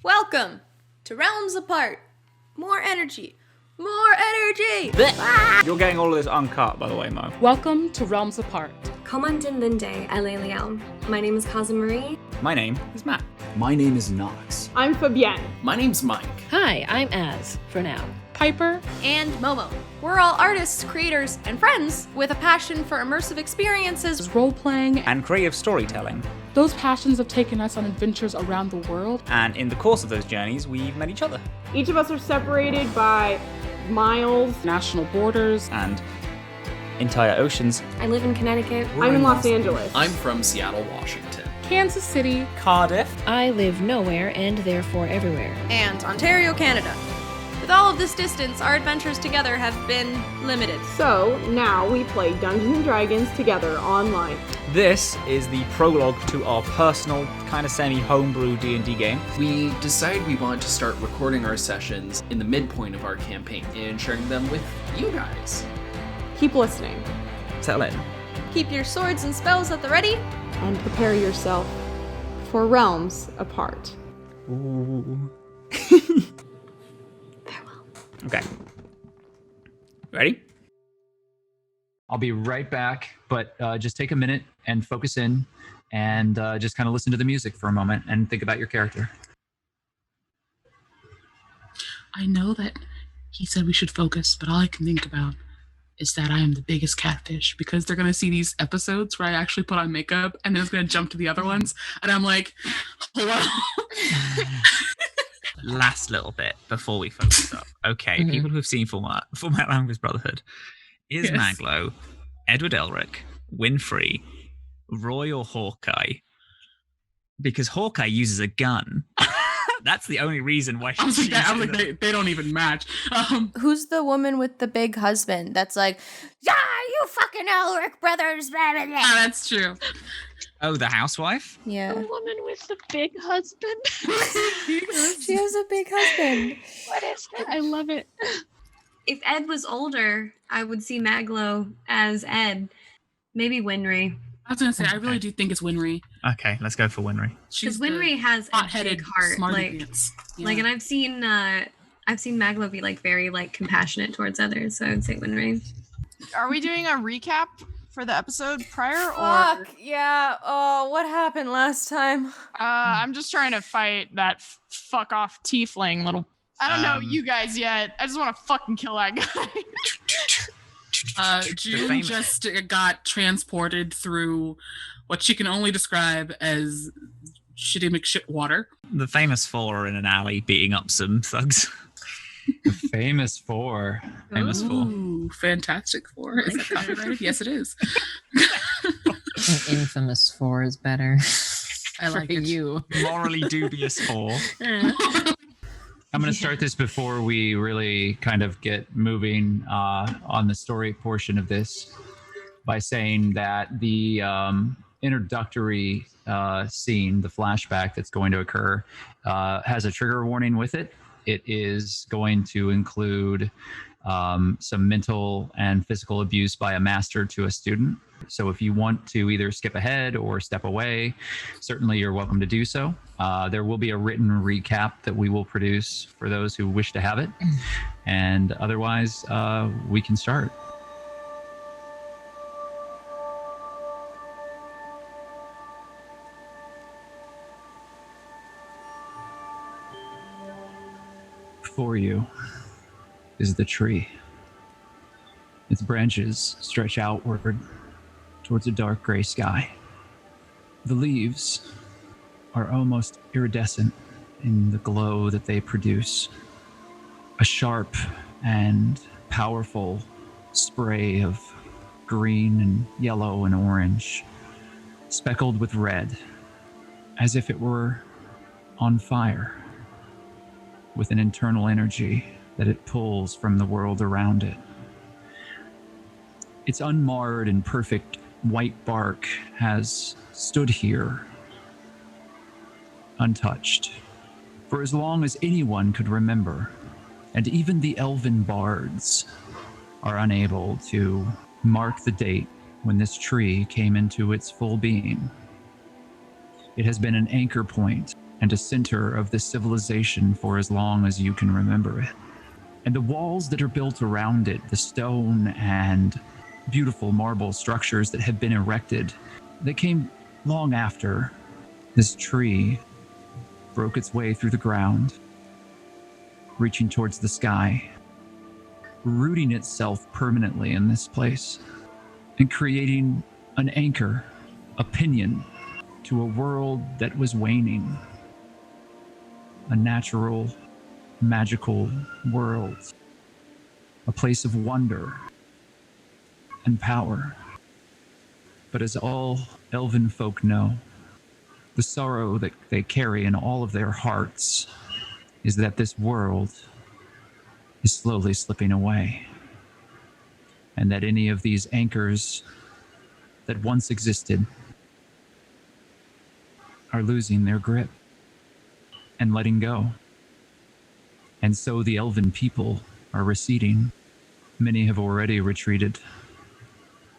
Welcome to Realms Apart. More energy. More energy! You're getting all of this uncut, by the way, Mo. Welcome to Realms Apart. Commandant Linde, Eleliel. My name is Cousin Marie. My name is Matt. My name is Nox. I'm Fabienne. My name's Mike. Hi, I'm Az, for now. Piper. And Momo. We're all artists, creators, and friends with a passion for immersive experiences, Role-playing. And creative storytelling. Those passions have taken us on adventures around the world. And in the course of those journeys, we've met each other. Each of us are separated by miles. National borders. And entire oceans. I live in Connecticut. I'm in Los Angeles. I'm from Seattle, Washington. Kansas City. Cardiff. I live nowhere and therefore everywhere. and Ontario, Canada. With all of this distance, our adventures together have been limited. So now we play Dungeons and Dragons together online. This is the prologue to our personal, kind of semi-homebrew D&D game. We decided we wanted to start recording our sessions in the midpoint of our campaign and sharing them with you guys. Keep listening Settle in. Keep your swords and spells at the ready. and prepare yourself for Realms Apart. Ooh. Okay. Ready? I'll be right back, but just take a minute and focus in and just kind of listen to the music for a moment and think about your character. I know that he said we should focus, but all I can think about is that I am the biggest catfish, because they're going to see these episodes where I actually put on makeup and then it's going to jump to the other ones. And I'm like, hello? Last little bit before we focus up. Okay, people who've seen Fullmetal Language Brotherhood. Is Yes. Maglo, Edward Elric, Winfrey, Roy or Hawkeye? Because Hawkeye uses a gun. That's the only reason why I was she's like, they don't even match. Who's the woman with the big husband that's like, yeah, you fucking Elric brothers, blah, blah, blah. That's true. Oh, the housewife? Yeah. Woman with the big husband. She has a big husband. What is that? I love it. If Ed was older, I would see Maglo as Ed. Maybe Winry. I was going to say, I really do think it's Winry. Okay, let's go for Winry. She's Because Winry has a hot-headed, big heart. smart Like, idiots. Yeah. and I've seen Maglo be like very like compassionate towards others. So I would say Winry. Are we doing a recap for the episode prior, or Fuck, yeah. Oh, what happened last time? I'm just trying to fight that fuck off tiefling little. I don't know you guys yet. I just want to fucking kill that guy. June just got transported through what she can only describe as shitty McShit water. The famous four are in an alley beating up some thugs. The famous four. Famous four. Ooh, Fantastic Four. Is that copyrighted? Yes, it is. Infamous 4 is better. I like it. you. Morally dubious four. I'm going to start this before we really kind of get moving on the story portion of this by saying that the introductory scene, the flashback that's going to occur, has a trigger warning with it. It is going to include some mental and physical abuse by a master to a student. So if you want to either skip ahead or step away, certainly you're welcome to do so. There will be a written recap that we will produce for those who wish to have it. And otherwise, we can start. Before you is the tree. Its branches stretch outward towards a dark gray sky. The leaves are almost iridescent in the glow that they produce. A sharp and powerful spray of green and yellow and orange, speckled with red, as if it were on fire, with an internal energy that it pulls from the world around it. Its unmarred and perfect white bark has stood here, untouched, for as long as anyone could remember, and even the elven bards are unable to mark the date when this tree came into its full being. It has been an anchor point and a center of this civilization for as long as you can remember it. And the walls that are built around it, the stone and beautiful marble structures that have been erected, they came long after this tree broke its way through the ground, reaching towards the sky, rooting itself permanently in this place, and creating an anchor, a pinion, to a world that was waning. A natural, magical world. A place of wonder and power. But as all elven folk know, the sorrow that they carry in all of their hearts is that this world is slowly slipping away. And that any of these anchors that once existed are losing their grip and letting go. And so the elven people are receding. Many have already retreated.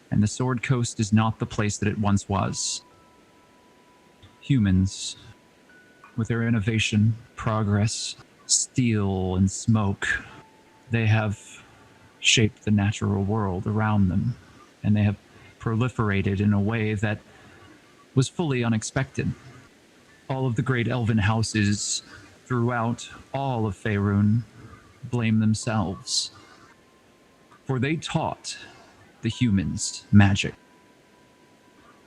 And the Sword Coast is not the place that it once was. Humans, with their innovation, progress, steel, and smoke, they have shaped the natural world around them, and they have proliferated in a way that was fully unexpected. All of the great elven houses throughout all of Faerun blame themselves, for they taught the humans magic.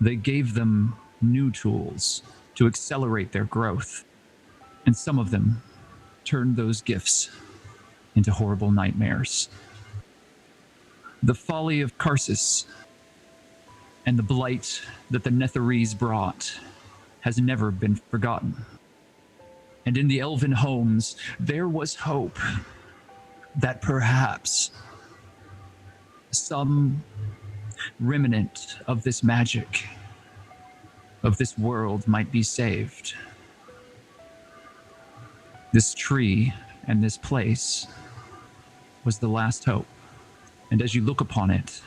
They gave them new tools to accelerate their growth, and some of them turned those gifts into horrible nightmares. The folly of Karsus and the blight that the Netherese brought has never been forgotten. And in the elven homes, there was hope that perhaps some remnant of this magic, of this world, might be saved. This tree and this place was the last hope. And as you look upon it,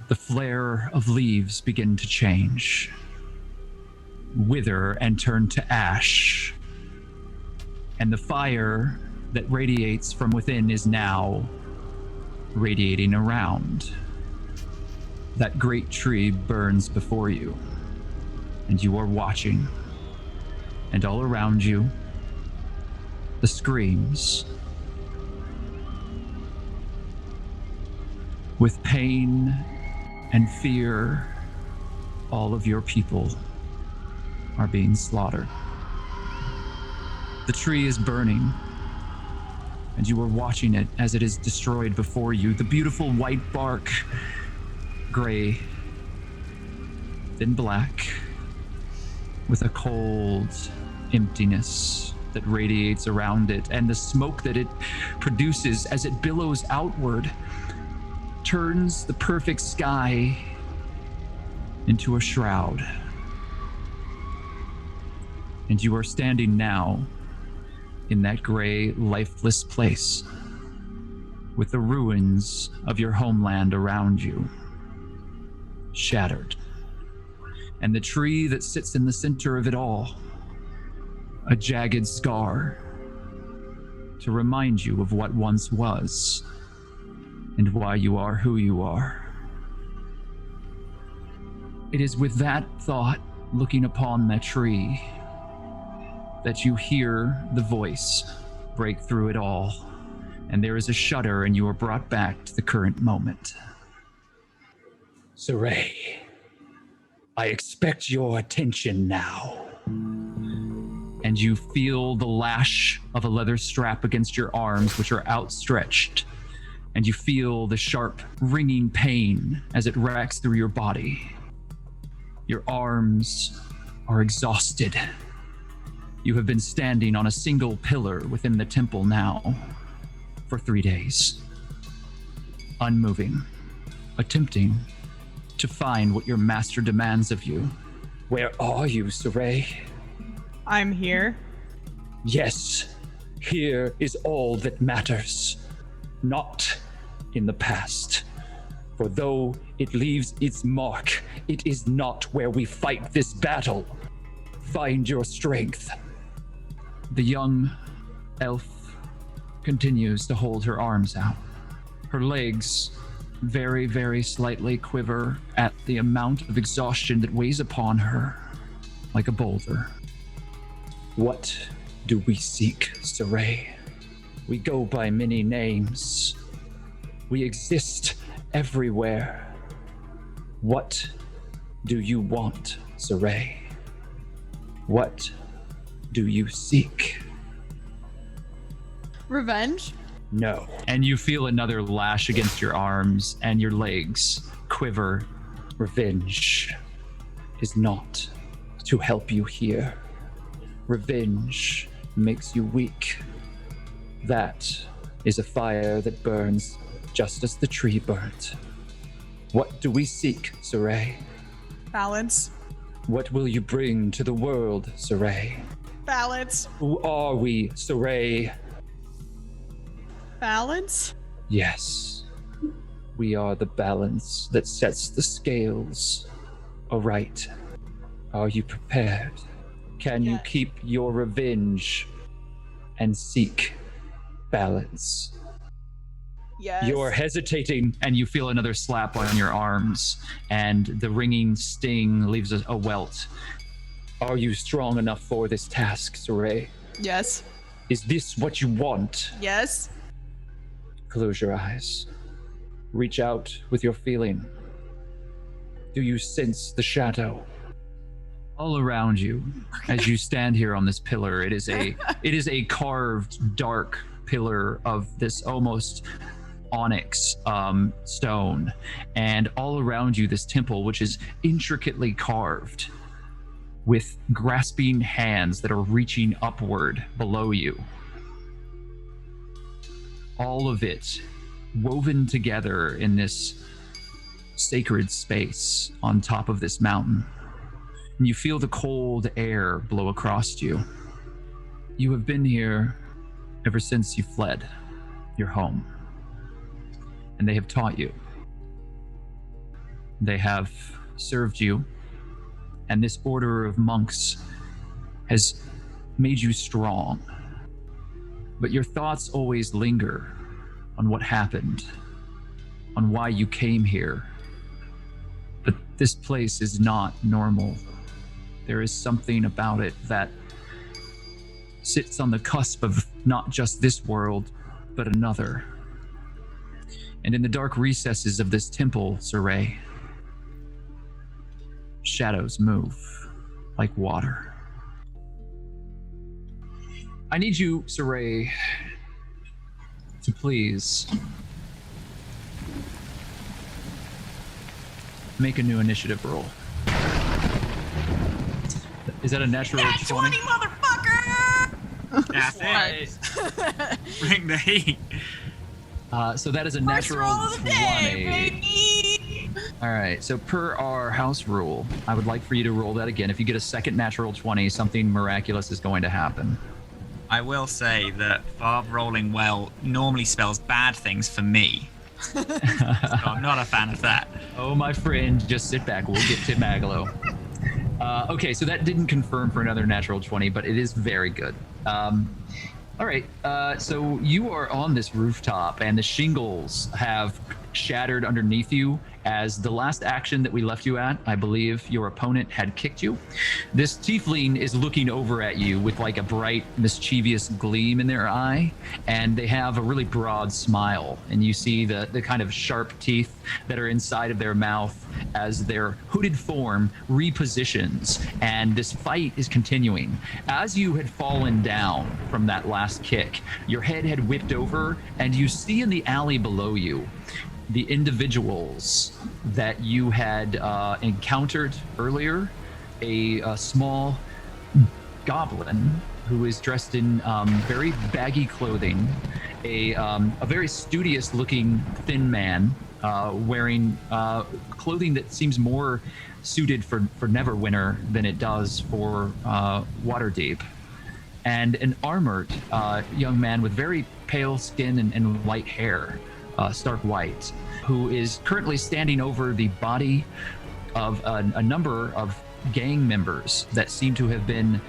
the flare of leaves begin to change, wither and turn to ash. And the fire that radiates from within is now radiating around. That great tree burns before you, and you are watching. And all around you, the screams. With pain and fear, all of your people are being slaughtered. The tree is burning, and you are watching it as it is destroyed before you. The beautiful white bark, gray, then black, with a cold emptiness that radiates around it, and the smoke that it produces as it billows outward turns the perfect sky into a shroud. And you are standing now in that gray, lifeless place with the ruins of your homeland around you, shattered. And the tree that sits in the center of it all, a jagged scar to remind you of what once was and why you are who you are. It is with that thought, looking upon that tree, that you hear the voice break through it all, and there is a shudder, and you are brought back to the current moment. Siraye, I expect your attention now. And you feel the lash of a leather strap against your arms, which are outstretched. And you feel the sharp, ringing pain as it racks through your body. Your arms are exhausted. You have been standing on a single pillar within the temple now for 3 days, unmoving, attempting to find what your master demands of you. Where are you, Siraye? I'm here. Yes, here is all that matters. Not in the past. For though it leaves its mark, it is not where we fight this battle. Find your strength The young elf continues to hold her arms out. Her legs very, very slightly quiver at the amount of exhaustion that weighs upon her like a boulder. What do we seek, Siraye? We go by many names. We exist everywhere. What do you want, Siraye? What do you seek? Revenge? No. And you feel another lash against your arms and your legs quiver. Revenge is not to help you here. Revenge makes you weak. That is a fire that burns just as the tree burnt. What do we seek, Siraye? Balance. What will you bring to the world, Siraye? Balance. Who are we, Siraye? Balance? Yes. We are the balance that sets the scales aright. Are you prepared? Can you keep your revenge and seek balance? Yes. You're hesitating. And you feel another slap on your arms, and the ringing sting leaves a welt. Are you strong enough for this task, Siraye? Yes. Is this what you want? Yes. Close your eyes. Reach out with your feeling. Do you sense the shadow? All around you, as you stand here on this pillar, it is a carved dark pillar of this almost onyx stone, and all around you this temple, which is intricately carved with grasping hands that are reaching upward below you. All of it woven together in this sacred space on top of this mountain. And you feel the cold air blow across you. You have been here ever since you fled your home. And they have taught you. They have served you. And this order of monks has made you strong. But your thoughts always linger on what happened, on why you came here. But this place is not normal. There is something about it that sits on the cusp of not just this world, but another. And in the dark recesses of this temple, Siraye, shadows move like water. I need you, Siraye, to please make a new initiative roll. Is that a natural 20? Motherfucker! That's it. Bring the heat. So that is a natural 20. All right, so per our house rule, I would like for you to roll that again. If you get a second natural 20, something miraculous is going to happen. I will say that Barb rolling well normally spells bad things for me. So I'm not a fan of that. Oh, my friend, just sit back. We'll get to Maglo. Okay, so that didn't confirm for another natural 20, but it is very good. All right, so you are on this rooftop, and the shingles have shattered underneath you as the last action that we left you at, I believe your opponent had kicked you. This tiefling is looking over at you with like a bright, mischievous gleam in their eye, and they have a really broad smile, and you see the kind of sharp teeth that are inside of their mouth as their hooded form repositions, and this fight is continuing. As you had fallen down from that last kick, your head had whipped over, and you see in the alley below you the individuals that you had encountered earlier. A small goblin who is dressed in very baggy clothing, a very studious looking thin man wearing clothing that seems more suited for Neverwinter than it does for Waterdeep, and an armored young man with very pale skin and light hair, stark white, who is currently standing over the body of a number of gang members that seem to have been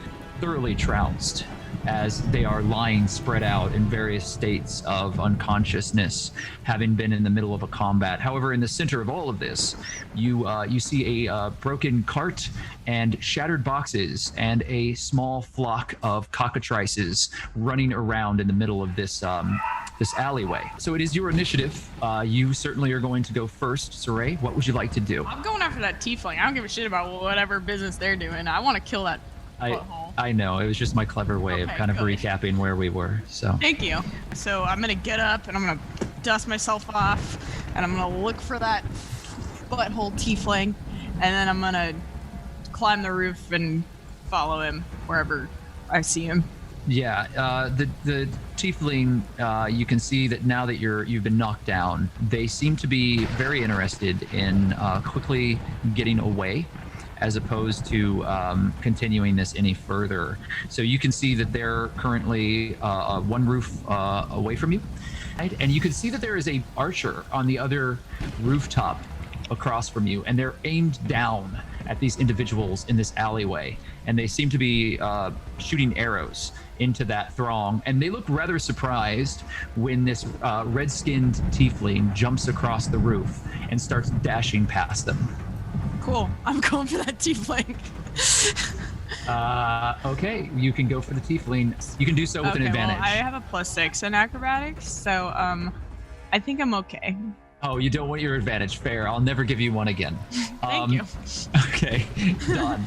thoroughly trounced. as they are lying spread out in various states of unconsciousness, having been in the middle of a combat. However, in the center of all of this, you see a broken cart and shattered boxes and a small flock of cockatrices running around in the middle of this this alleyway. So it is your initiative. You certainly are going to go first. Siraye, what would you like to do? I'm going after that tiefling. I don't give a shit about whatever business they're doing. I want to kill that butthole. I know. It was just my clever way of kind of recapping where we were. So thank you. So I'm going to get up and I'm going to dust myself off and I'm going to look for that butthole tiefling and then I'm going to climb the roof and follow him wherever I see him. Yeah, the tiefling, you can see that now that you've been knocked down, they seem to be very interested in quickly getting away, as opposed to continuing this any further. So you can see that they're currently one roof away from you, right? And you can see that there is a archer on the other rooftop across from you, and they're aimed down at these individuals in this alleyway, and they seem to be shooting arrows into that throng, and they look rather surprised when this red-skinned tiefling jumps across the roof and starts dashing past them. Cool. I'm going for that tiefling. Okay, you can go for the tiefling. You can do so with an advantage. Well, I have a +6 in acrobatics, so I think I'm okay. Oh, you don't want your advantage. Fair. I'll never give you one again. Thank you. Okay, done.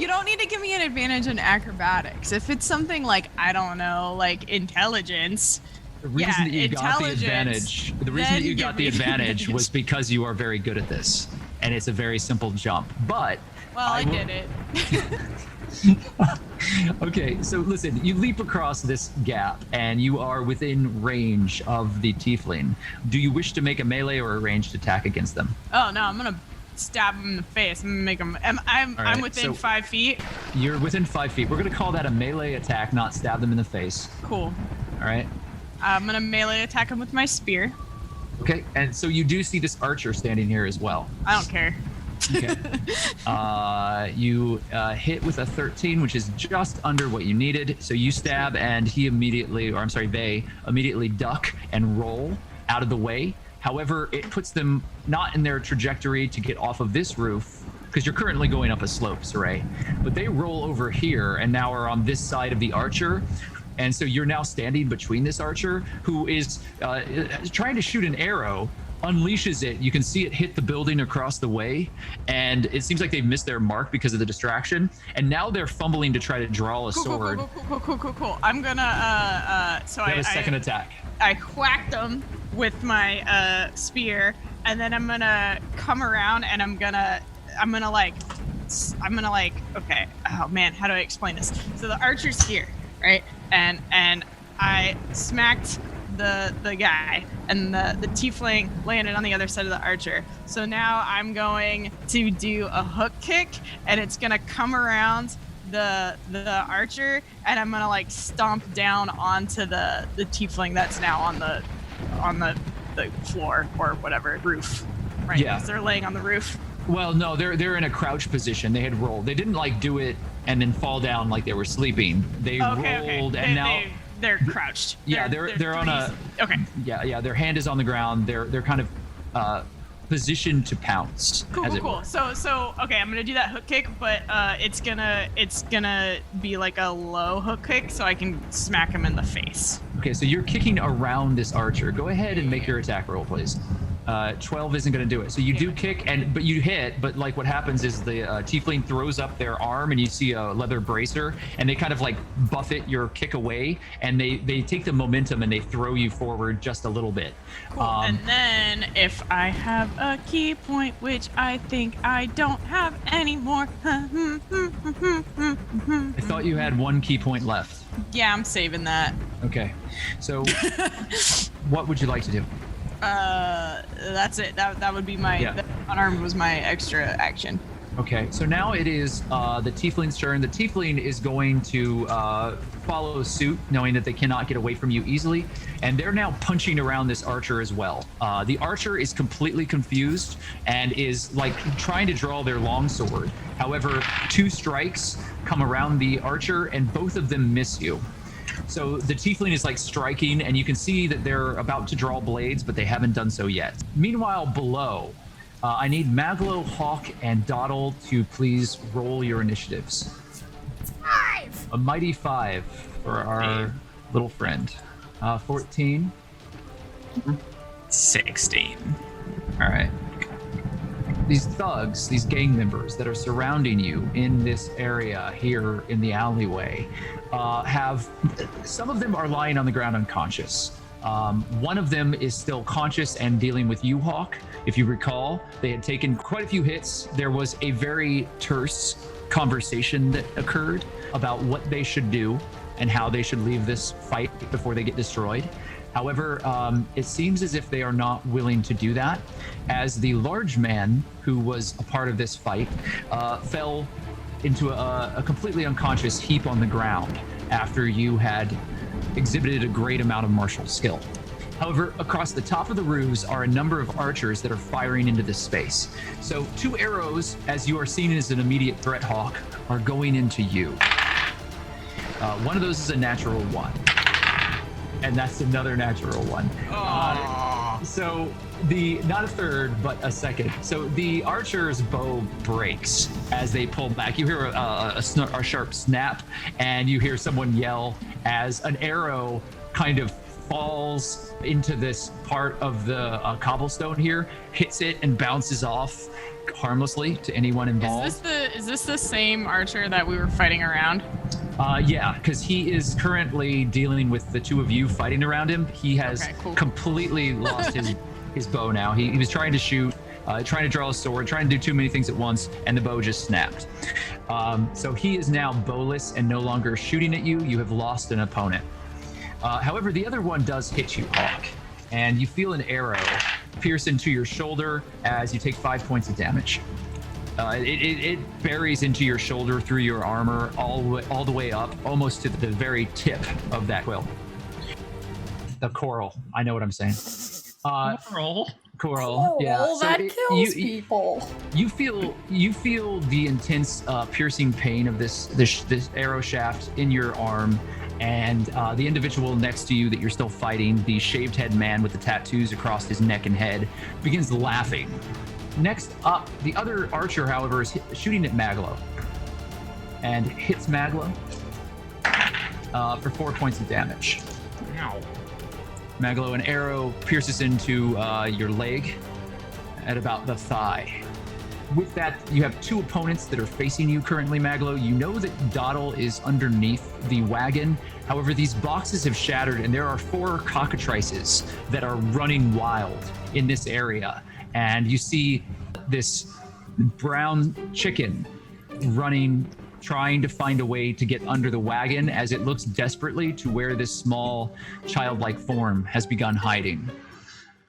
You don't need to give me an advantage in acrobatics. If it's something like, I don't know, like intelligence. The reason that you got the advantage was because you are very good at this, and it's a very simple jump. But I did it. Okay, so listen, you leap across this gap and you are within range of the tiefling. Do you wish to make a melee or a ranged attack against them? Oh no, I'm gonna stab him in the face. I'm gonna make him. I'm within 5 feet. You're within 5 feet. We're gonna call that a melee attack, not stab them in the face. Cool. All right. I'm gonna melee attack him with my spear. Okay, and so you do see this archer standing here as well. I don't care. Okay. You hit with a 13, which is just under what you needed. So you stab, and they immediately duck and roll out of the way. However, it puts them not in their trajectory to get off of this roof, because you're currently going up a slope, Siraye. But they roll over here and now are on this side of the archer. And so you're now standing between this archer, who is trying to shoot an arrow, unleashes it. You can see it hit the building across the way, and it seems like they've missed their mark because of the distraction. And now they're fumbling to try to draw a sword. Cool. I'm gonna so you have a second attack. I whacked them with my spear, and then I'm gonna come around and I'm gonna like, okay, oh man, how do I explain this? So the archer's here, right? And I smacked the guy, and the tiefling landed on the other side of the archer. So now I'm going to do a hook kick, and it's gonna come around the archer, and I'm gonna like stomp down onto the tiefling that's now on the floor or whatever, roof. Right? Yeah. Because they're laying on the roof. Well, no, they're in a crouch position. They had rolled. They didn't like do it and then fall down like they were sleeping. They rolled and now they're crouched. Yeah, they're on a. Okay. Yeah. Their hand is on the ground. They're kind of positioned to pounce. Cool. So okay, I'm gonna do that hook kick, but it's gonna be like a low hook kick, so I can smack him in the face. Okay, so you're kicking around this archer. Go ahead and make your attack roll, please. 12 isn't going to do it. So you do kick, but you hit, but like what happens is the tiefling throws up their arm and you see a leather bracer, and they kind of like buffet your kick away, and they take the momentum and they throw you forward just a little bit. Cool. And then if I have a key point, which I think I don't have anymore. I thought you had one key point left. Yeah, I'm saving that. Okay. So what would you like to do? That's it. That would be my unarmed was my extra action. Okay, so now it is the Tiefling's turn. The Tiefling is going to follow suit, knowing that they cannot get away from you easily, and they're now punching around this archer as well. The archer is completely confused and is like trying to draw their longsword. However, 2 strikes come around the archer, and both of them miss you. So the Tiefling is like striking, and you can see that they're about to draw blades, but they haven't done so yet. Meanwhile, below, I need Maglo, Hawke, and Doddle to please roll your initiatives. 5! A mighty 5 for our little friend. 14. 16. All right. These thugs, these gang members that are surrounding you in this area here in the alleyway, some of them are lying on the ground unconscious. One of them is still conscious and dealing with you, Hawke. If you recall, they had taken quite a few hits. There was a very terse conversation that occurred about what they should do and how they should leave this fight before they get destroyed. However, it seems as if they are not willing to do that, as the large man who was a part of this fight fell into a completely unconscious heap on the ground after you had exhibited a great amount of martial skill. However, across the top of the roofs are a number of archers that are firing into this space. So 2 arrows, as you are seen as an immediate threat, Hawke, are going into you. One of those is a natural 1. And that's another natural 1. So not a third, but a second. So the archer's bow breaks as they pull back. You hear a sharp snap, and you hear someone yell as an arrow kind of falls into this part of the cobblestone here, hits it, and bounces off harmlessly to anyone involved. Is this the same archer that we were fighting around? Yeah, because he is currently dealing with the 2 of you fighting around him. He has completely lost his bow now. He was trying to shoot, trying to draw a sword, trying to do too many things at once, and the bow just snapped. So he is now bowless and no longer shooting at you. You have lost an opponent. However, the other one does hit you, Hawke, and you feel an arrow pierce into your shoulder as you take 5 points of damage. It buries into your shoulder through your armor all the way up, almost to the very tip of that quill. The coral. I know what I'm saying. Coral. Yeah. Oh, that kills people. You feel the intense piercing pain of this arrow shaft in your arm, and the individual next to you that you're still fighting, the shaved head man with the tattoos across his neck and head, begins laughing. Next up, the other archer, however, is shooting at Maglo and hits Maglo for 4 points of damage. Ow. Maglo, an arrow pierces into your leg at about the thigh. With that, you have 2 opponents that are facing you currently, Maglo. You know that Doddle is underneath the wagon. However, these boxes have shattered, and there are 4 cockatrices that are running wild in this area. And you see this brown chicken running, trying to find a way to get under the wagon as it looks desperately to where this small childlike form has begun hiding.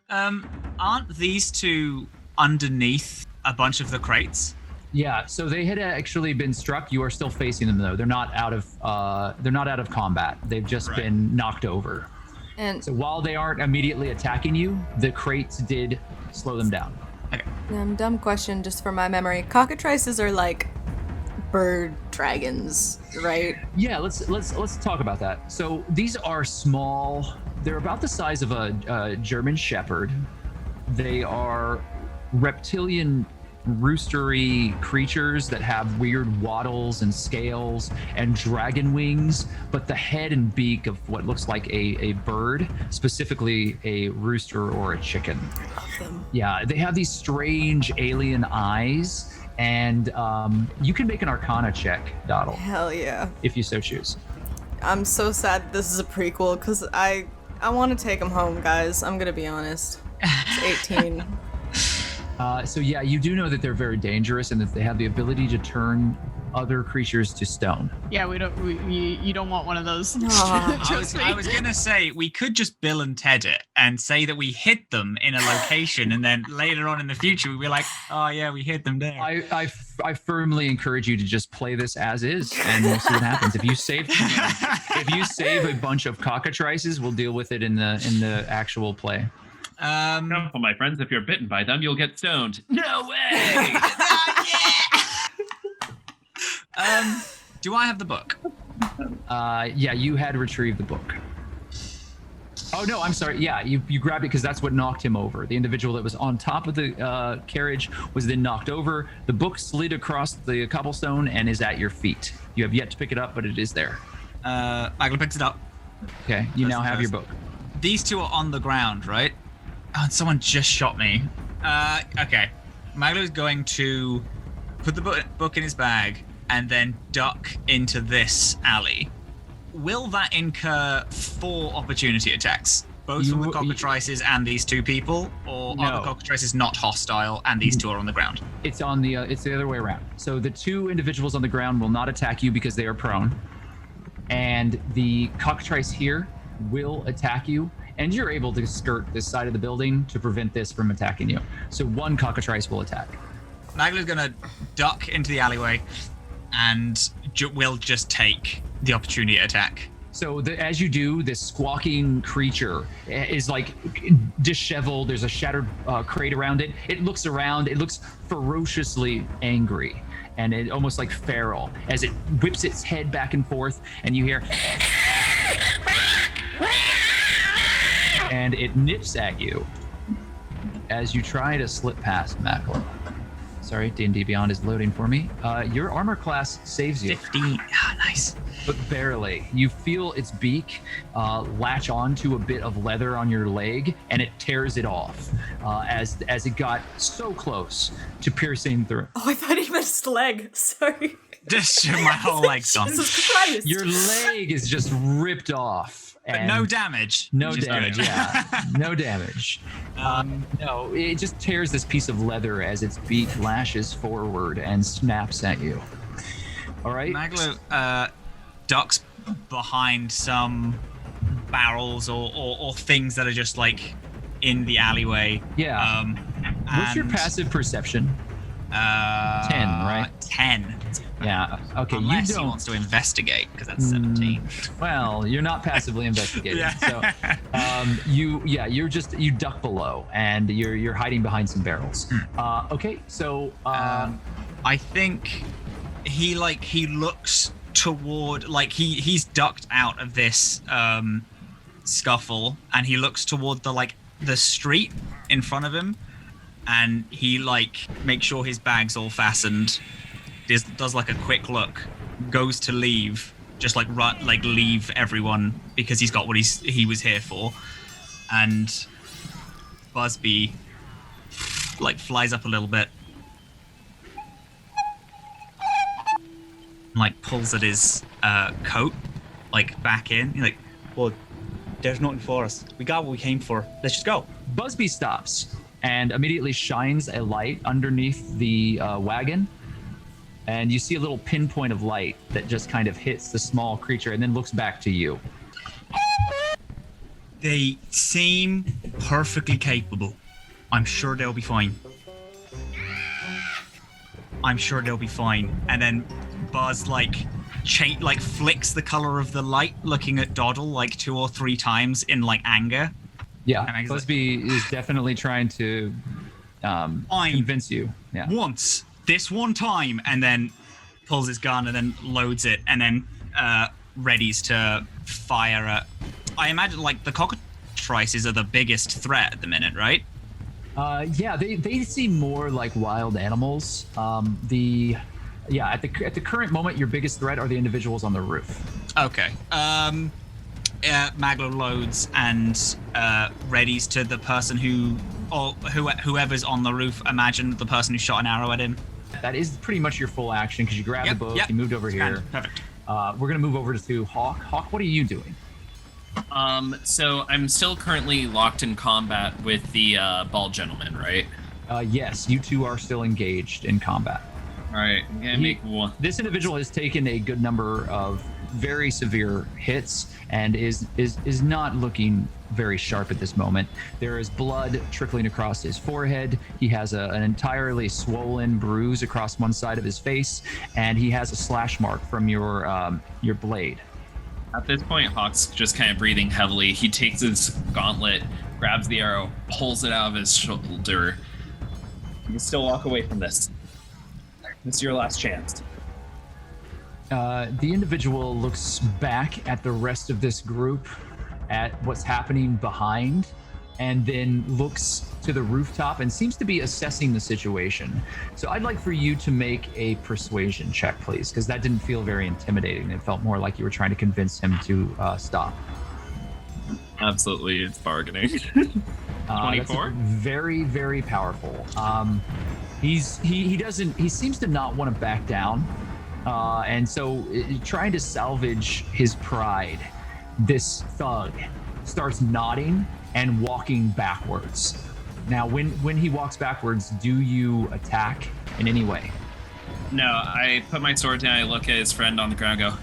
Aren't these 2 underneath a bunch of the crates? Yeah, so they had actually been struck. You are still facing them though. They're not out of combat. They've just been knocked over. And so while they aren't immediately attacking you, the crates did slow them down. Okay. Dumb question, just for my memory. Cockatrices are like bird dragons, right? Yeah, let's talk about that. So these are small. They're about the size of a German Shepherd. They are reptilian roostery creatures that have weird wattles and scales and dragon wings, but the head and beak of what looks like a bird, specifically a rooster or a chicken. Love them. Yeah, they have these strange alien eyes, and you can make an Arcana check, Doddle. Hell yeah. If you so choose. I'm so sad this is a prequel, because I want to take them home, guys. I'm gonna be honest. It's 18. So yeah, you do know that they're very dangerous and that they have the ability to turn other creatures to stone. Yeah, we don't. You don't want one of those. I was gonna say we could just Bill and Ted it and say that we hid them in a location, and then later on in the future we'd be like, oh yeah, we hid them there. I firmly encourage you to just play this as is, and we'll see what happens. If you save a bunch of cockatrices, we'll deal with it in the actual play. Careful, my friends. If you're bitten by them, you'll get stoned. No way! Do I have the book? Yeah, you had retrieved the book. Oh no, I'm sorry. Yeah, you grabbed it because that's what knocked him over. The individual that was on top of the carriage was then knocked over. The book slid across the cobblestone and is at your feet. You have yet to pick it up, but it is there. Maglo picks it up. Okay, you now have your book. These two are on the ground, right? Oh, and someone just shot me. Okay. Maglo is going to put the book in his bag and then duck into this alley. Will that incur 4 opportunity attacks? Both from the cockatrices and these 2 people? Or are the cockatrices not hostile and these 2 are on the ground? It's it's the other way around. So the 2 individuals on the ground will not attack you because they are prone. And the cockatrice here will attack you. And you're able to skirt this side of the building to prevent this from attacking you. So 1 cockatrice will attack. Maglo's gonna duck into the alleyway and will just take the opportunity attack. So as you do, this squawking creature is like disheveled. There's a shattered crate around it. It looks around. It looks ferociously angry and it almost like feral as it whips its head back and forth, and you hear, and it nips at you as you try to slip past MacLeod. Sorry, D&D Beyond is loading for me. Your armor class saves you. 15. Ah, nice. But barely. You feel its beak latch onto a bit of leather on your leg, and it tears it off as it got so close to piercing through. Oh, I thought he meant his leg. Sorry. Just my whole leg's gone. Jesus Christ. Your leg is just ripped off. But no damage. No damage, yeah. No damage. No, it just tears this piece of leather as its beak lashes forward and snaps at you. All right? Maglo ducks behind some barrels or things that are just like in the alleyway. Yeah. What's your passive perception? 10, right? 10. Yeah. Okay. Unless you don't. He wants to investigate, because that's 17. Well, you're not passively investigating. So, you duck below, and you're hiding behind some barrels. Okay. So, I think he looks toward, like he's ducked out of this scuffle, and he looks toward the street in front of him, and he makes sure his bag's all fastened. Does a quick look, goes to leave, just leave everyone because he's got what he was here for, and Busby flies up a little bit, and pulls at his coat, back in. Well, there's nothing for us. We got what we came for. Let's just go. Busby stops and immediately shines a light underneath the wagon. And you see a little pinpoint of light that just kind of hits the small creature and then looks back to you. They seem perfectly capable. I'm sure they'll be fine. And then Buzz flicks the color of the light, looking at Doddle 2 or 3 times in anger. Yeah, Busby is definitely trying to convince you. Yeah. Once. This one time, and then pulls his gun and then loads it and then readies to fire at, I imagine the cockatrices are the biggest threat at the minute, right? Yeah, they seem more like wild animals. At the current moment, your biggest threat are the individuals on the roof. Okay. Maglo loads and readies to the person whoever's on the roof. Imagine the person who shot an arrow at him. That is pretty much your full action because you grabbed the book, you moved over here. Perfect. We're gonna move over to Hawke. Hawke, what are you doing? So I'm still currently locked in combat with the bald gentleman, right? Yes, you two are still engaged in combat. All right, I'm gonna make one. This individual has taken a good number of very severe hits and is not looking very sharp at this moment. There is blood trickling across his forehead. He has an entirely swollen bruise across one side of his face, and he has a slash mark from your blade. At this point, Hawke's just kind of breathing heavily. He takes his gauntlet, grabs the arrow, pulls it out of his shoulder. You can still walk away from this. This is your last chance. The individual looks back at the rest of this group, at what's happening behind, and then looks to the rooftop and seems to be assessing the situation. So I'd like for you to make a persuasion check, please, because that didn't feel very intimidating. It felt more like you were trying to convince him to stop. Absolutely, it's bargaining. 24? Very, very powerful. He seems to not want to back down. And so trying to salvage his pride, this thug starts nodding and walking backwards. Now, when he walks backwards, do you attack in any way? No, I put my sword down, I look at his friend on the ground and go,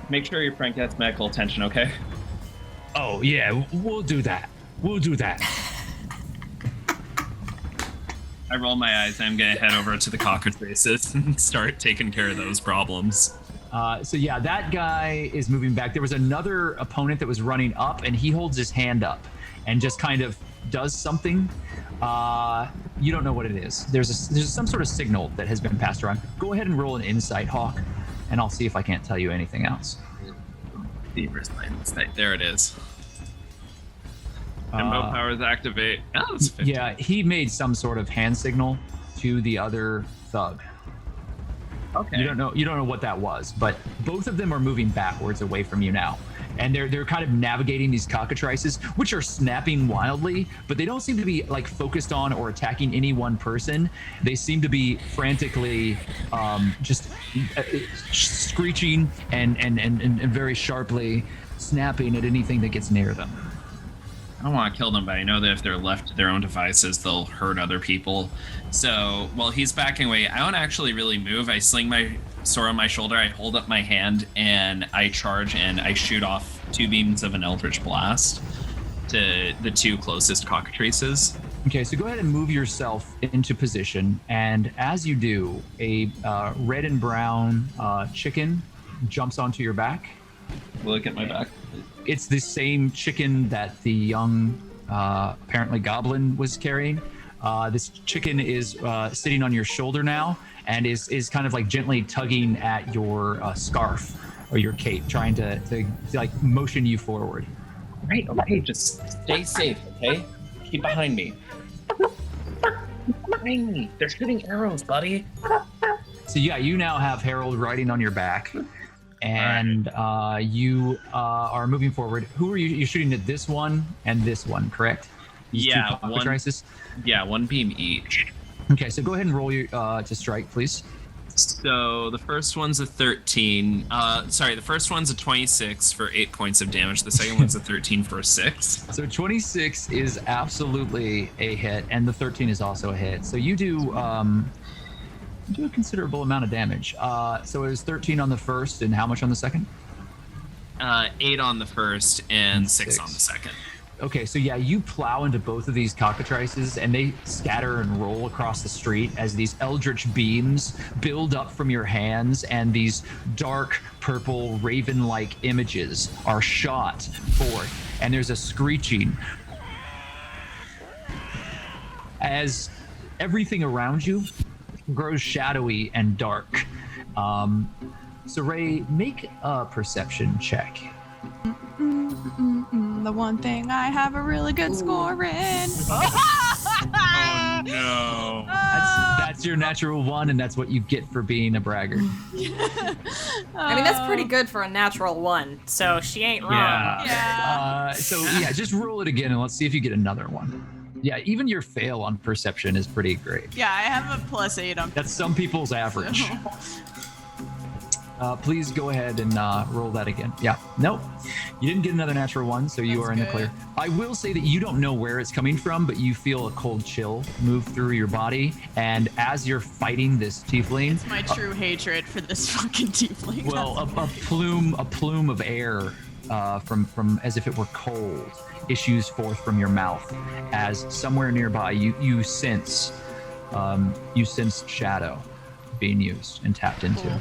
make sure your friend gets medical attention, okay? Oh, yeah, we'll do that. We'll do that. I roll my eyes and I'm going to head over to the Cockatrices and start taking care of those problems. So yeah, that guy is moving back. There was another opponent that was running up, and he holds his hand up and just kind of does something. You don't know what it is. There's some sort of signal that has been passed around. Go ahead and roll an insight, Hawke, and I'll see if I can't tell you anything else. There it is. Tempo powers activate. Oh, that's 15. Yeah, he made some sort of hand signal to the other thug. Okay. You don't know what that was, but both of them are moving backwards away from you now. And they're kind of navigating these cockatrices, which are snapping wildly, but they don't seem to be like focused on or attacking any one person. They seem to be frantically just screeching and very sharply snapping at anything that gets near them. I don't want to kill them, but I know that if they're left to their own devices, they'll hurt other people. So while he's backing away, I don't actually really move. I sling my sword on my shoulder, I hold up my hand, and I charge and I shoot off 2 beams of an Eldritch Blast to the 2 closest Cockatrices. Okay, so go ahead and move yourself into position, and as you do, a red and brown chicken jumps onto your back. Look at my back. It's the same chicken that the young, apparently goblin was carrying. This chicken is sitting on your shoulder now and is kind of like gently tugging at your scarf or your cape, trying to like motion you forward. Right, okay, just stay safe, okay? Keep behind me. Behind me. They're shooting arrows, buddy. So yeah, you now have Harold riding on your back. And you are moving forward. Who are you? You're shooting at this one and this one, correct? These yeah, two Cockatrices? Yeah, 1 beam each. Okay, so go ahead and roll your to strike, please. So the first one's a 13. The first one's a 26 for 8 points of damage. The second one's a 13 for a 6. So 26 is absolutely a hit, and the 13 is also a hit. So you do a considerable amount of damage. So it was 13 on the first, and how much on the second? 8 on the first and 6 on the second. Okay, so yeah, you plow into both of these Cockatrices, and they scatter and roll across the street as these eldritch beams build up from your hands, and these dark purple raven-like images are shot forth, and there's a screeching as everything around you grows shadowy and dark. Siraye, make a perception check. The one thing I have a really good score in. Oh no. That's your natural 1, and that's what you get for being a braggart. I mean, that's pretty good for a natural 1, so she ain't wrong. Yeah. So yeah, just roll it again, and let's see if you get another one. Yeah, even your fail on perception is pretty great. Yeah, I have a +8 on. That's some people's average. Please go ahead and roll that again. Yeah. Nope. You didn't get another natural one, so you are in the clear. I will say that you don't know where it's coming from, but you feel a cold chill move through your body, and as you're fighting this tiefling, It's my true hatred for this fucking tiefling. well, a plume of air from as if it were cold issues forth from your mouth, as somewhere nearby you sense shadow being used and tapped into. Cool.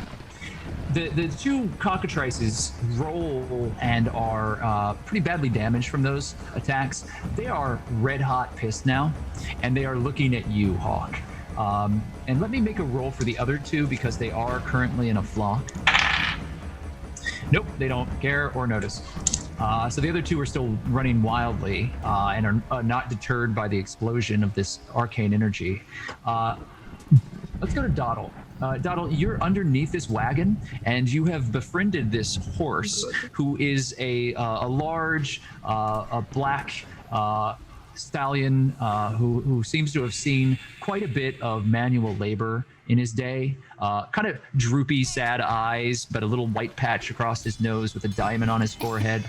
The two Cockatrices roll and are pretty badly damaged from those attacks. They are red hot pissed now, and they are looking at you, Hawke. And let me make a roll for the other two because they are currently in a flock. Nope, they don't care or notice. So the other two are still running wildly and are not deterred by the explosion of this arcane energy. Let's go to Doddle. Doddle, you're underneath this wagon, and you have befriended this horse, who is a large, a black stallion who seems to have seen quite a bit of manual labor in his day. Kind of droopy, sad eyes, but a little white patch across his nose with a diamond on his forehead,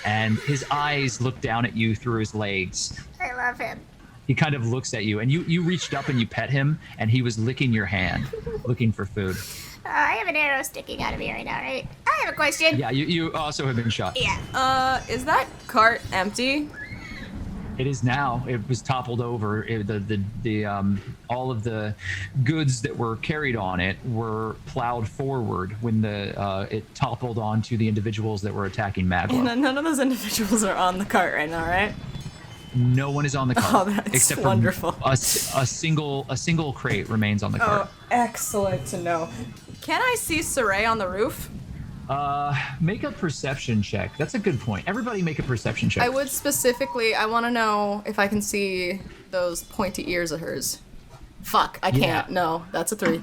and his eyes look down at you through his legs. I love him. He kind of looks at you, and you reached up and you pet him, and he was licking your hand, looking for food. I have an arrow sticking out of me right now, right? I have a question. Yeah, you also have been shot. Yeah. Is that cart empty? It is now. It was toppled over. All of the goods that were carried on it were plowed forward when it toppled onto the individuals that were attacking Maglo. And none of those individuals are on the cart right now, right? No one is on the cart. Oh, that's except wonderful. For a single crate remains on the cart. Oh, excellent to know. Can I see Siraye on the roof? Make a perception check. That's a good point. Everybody make a perception check. I would specifically, I want to know if I can see those pointy ears of hers. Fuck, I can't. No, that's a 3.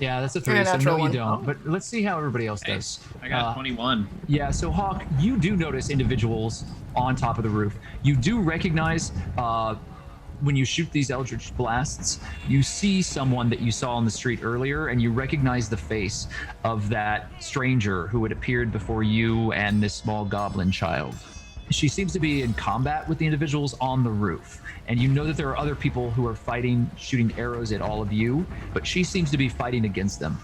Yeah, that's a 3, so no, you don't. But let's see how everybody else does. I got 21. Yeah, so Hawke, you do notice individuals on top of the roof. You do recognize when you shoot these eldritch blasts, you see someone that you saw on the street earlier, and you recognize the face of that stranger who had appeared before you and this small goblin child. She seems to be in combat with the individuals on the roof, and you know that there are other people who are fighting, shooting arrows at all of you, but she seems to be fighting against them.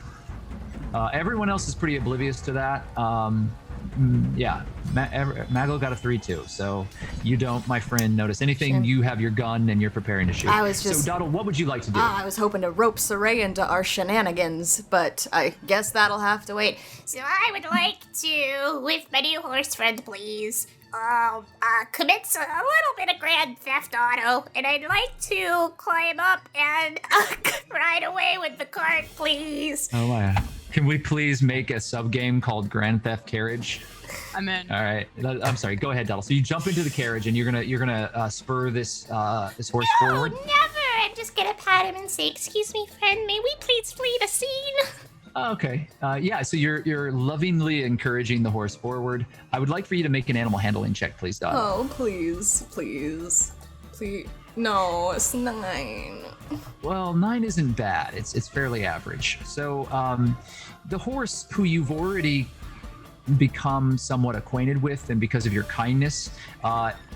Everyone else is pretty oblivious to that. Maglo got a 3 too, so you don't, my friend, notice anything. You have your gun and you're preparing to shoot. I was just... So, Doddle, what would you like to do? I was hoping to rope Siraye into our shenanigans, but I guess that'll have to wait. So I would like to, with my new horse friend, please, commit a little bit of Grand Theft Auto, and I'd like to climb up and ride away with the cart, please. Oh my. Can we please make a sub-game called Grand Theft Carriage? I'm in. All right. I'm sorry. Go ahead, Doddle. So you jump into the carriage and you're gonna spur this horse forward. No, never. I'm just gonna pat him and say, "Excuse me, friend. May we please flee the scene?" Okay. So you're lovingly encouraging the horse forward. I would like for you to make an animal handling check, please, Doddle. Oh, please. No, it's 9. Well, 9 isn't bad. It's fairly average. So the horse, who you've already become somewhat acquainted with, and because of your kindness,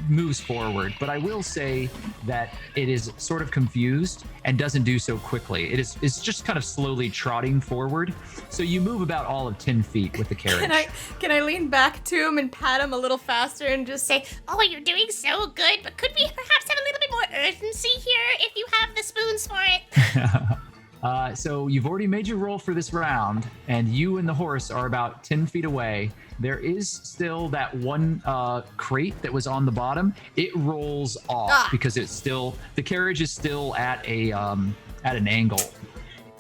moves forward. But I will say that it is sort of confused and doesn't do so quickly. It's just kind of slowly trotting forward. So you move about all of 10 feet with the carriage. Can I lean back to him and pat him a little faster and just say, "Oh, you're doing so good, but could we perhaps have a little bit more urgency here if you have the spoons for it?" So you've already made your roll for this round, and you and the horse are about 10 feet away. There is still that one crate that was on the bottom. It rolls off because the carriage is still at an angle.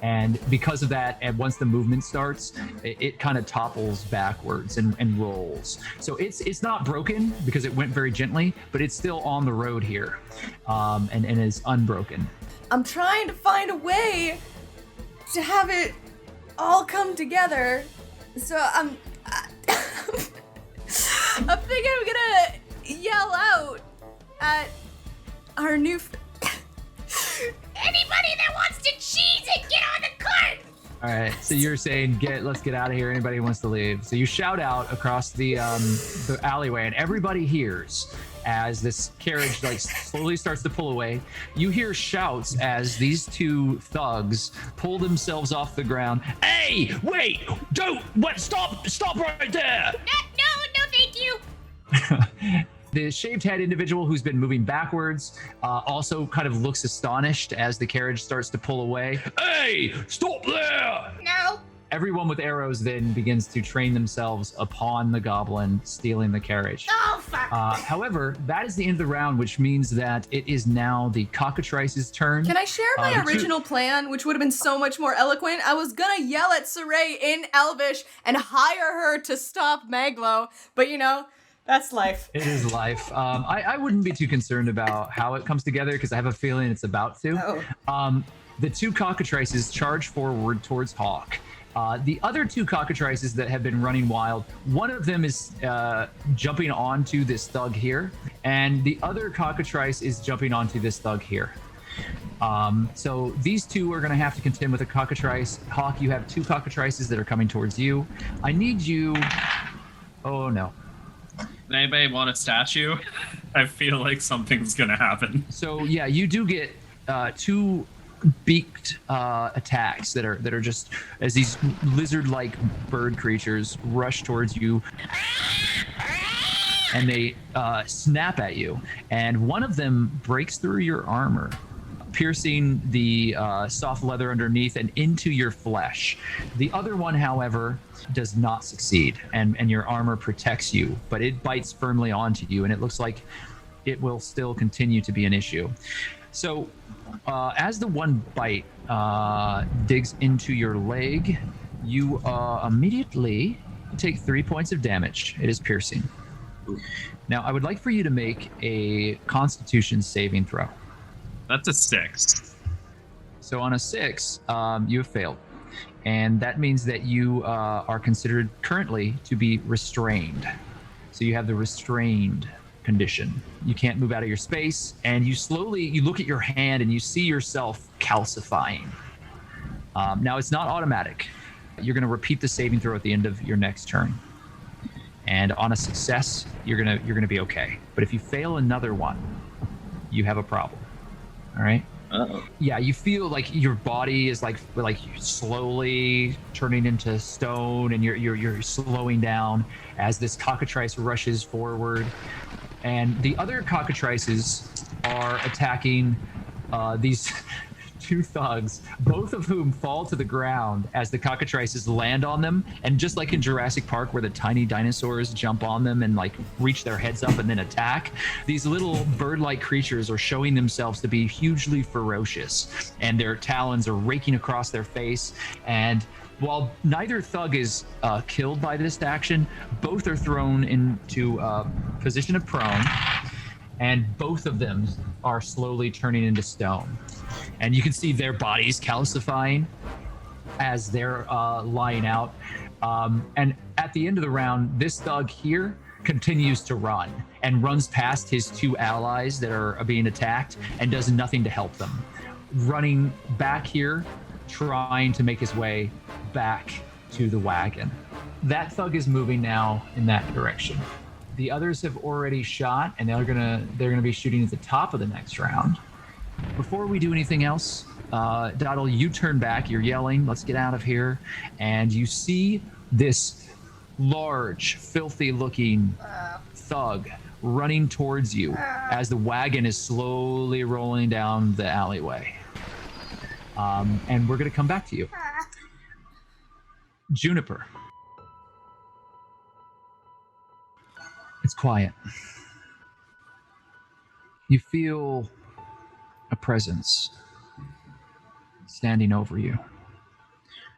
And because of that, and once the movement starts, it kind of topples backwards and rolls. So it's not broken because it went very gently, but it's still on the road here, and is unbroken. I'm trying to find a way to have it all come together. So I'm thinking I'm gonna yell out at our new Anybody that wants to cheese it, get on the cart! All right, so you're saying let's get out of here. Anybody who wants to leave. So you shout out across the alleyway, and everybody hears as this carriage like slowly starts to pull away. You hear shouts as these two thugs pull themselves off the ground. Hey, wait, don't, what, stop right there. No, thank you. The shaved head individual who's been moving backwards also kind of looks astonished as the carriage starts to pull away. Hey, stop there! No. Everyone with arrows then begins to train themselves upon the goblin stealing the carriage. Oh, fuck. However, that is the end of the round, which means that it is now the Cockatrices' turn. Can I share my original plan, which would have been so much more eloquent? I was gonna yell at Siraye in Elvish and hire her to stop Maglo, but that's life. It is life. I wouldn't be too concerned about how it comes together because I have a feeling it's about to. Oh. The two Cockatrices charge forward towards Hawke. The other two Cockatrices that have been running wild, one of them is jumping onto this thug here, and the other Cockatrice is jumping onto this thug here. So these two are going to have to contend with a Cockatrice. Hawke, you have two Cockatrices that are coming towards you. I need you... Oh, no. Does anybody want a statue? I feel like something's going to happen. So, yeah, you do get two beaked attacks that are just as these lizard-like bird creatures rush towards you, and they snap at you, and one of them breaks through your armor, piercing the soft leather underneath and into your flesh. The other one, however, does not succeed, and your armor protects you, but it bites firmly onto you, and it looks like it will still continue to be an issue. So as the one bite digs into your leg, you immediately take 3 points of damage. It is piercing. Now, I would like for you to make a Constitution saving throw. That's a 6. So on a 6, you have failed. And that means that you are considered currently to be restrained. So you have the restrained condition. You can't move out of your space, and you look at your hand and you see yourself calcifying. Now it's not automatic. You're going to repeat the saving throw at the end of your next turn. And on a success, you're gonna be okay. But if you fail another one, you have a problem. All right? Uh-oh. Yeah, you feel like your body is like slowly turning into stone, and you're slowing down as this Cockatrice rushes forward. And the other Cockatrices are attacking these two thugs, both of whom fall to the ground as the Cockatrices land on them. And just like in Jurassic Park, where the tiny dinosaurs jump on them and like reach their heads up and then attack, these little bird-like creatures are showing themselves to be hugely ferocious, and their talons are raking across their face. And while neither thug is killed by this action, both are thrown into a position of prone, and both of them are slowly turning into stone. And you can see their bodies calcifying as they're lying out. And at the end of the round, this thug here continues to run and runs past his two allies that are being attacked and does nothing to help them. Running back here, trying to make his way back to the wagon. That thug is moving now in that direction. The others have already shot, and they're gonna be shooting at the top of the next round. Before we do anything else, Doddle, you turn back, you're yelling, let's get out of here, and you see this large, filthy-looking thug running towards you as the wagon is slowly rolling down the alleyway. And we're going to come back to you. Juniper. It's quiet. You feel a presence standing over you.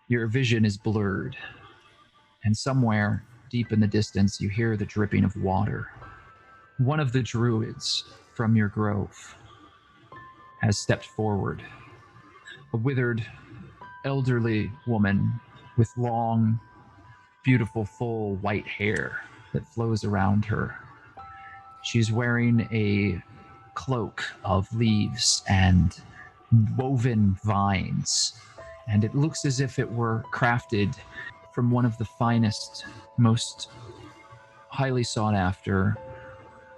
Your vision is blurred, and somewhere deep in the distance you hear the dripping of water. One of the druids from your grove has stepped forward. A withered, elderly woman with long, beautiful, full white hair that flows around her. She's wearing a cloak of leaves and woven vines, and it looks as if it were crafted from one of the finest, most highly sought after,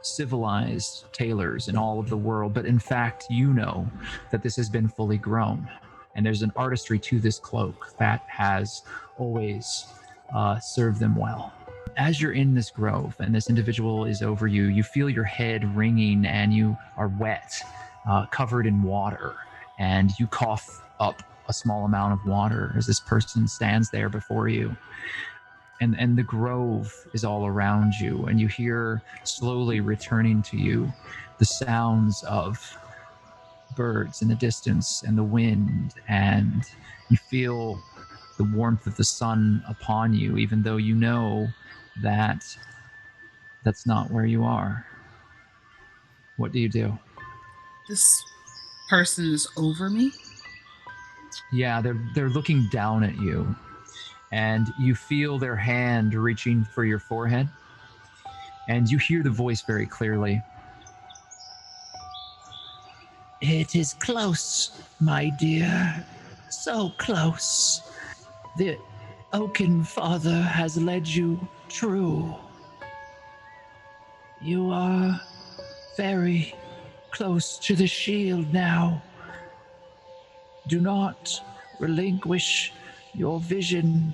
civilized tailors in all of the world. But in fact, you know that this has been fully grown, and there's an artistry to this cloak that has always served them well. As you're in this grove and this individual is over you, you feel your head ringing and you are wet, covered in water, and you cough up a small amount of water as this person stands there before you. And the grove is all around you, and you hear slowly returning to you the sounds of birds in the distance and the wind, and you feel the warmth of the sun upon you, even though you know that that's not where you are. What do you do? This person is over me? Yeah, they're looking down at you, and you feel their hand reaching for your forehead, and you hear the voice very clearly. It is close, my dear. So close. The Oaken Father has led you true. You are very close to the shield now. Do not relinquish your vision.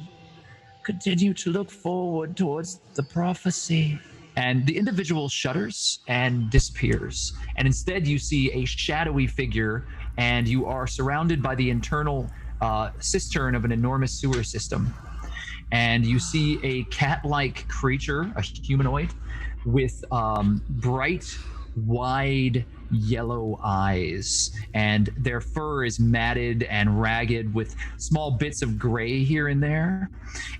Continue to look forward towards the prophecy. And the individual shudders and disappears. And instead you see a shadowy figure, and you are surrounded by the internal cistern of an enormous sewer system. And you see a cat-like creature, a humanoid, with bright, wide yellow eyes, and their fur is matted and ragged with small bits of gray here and there,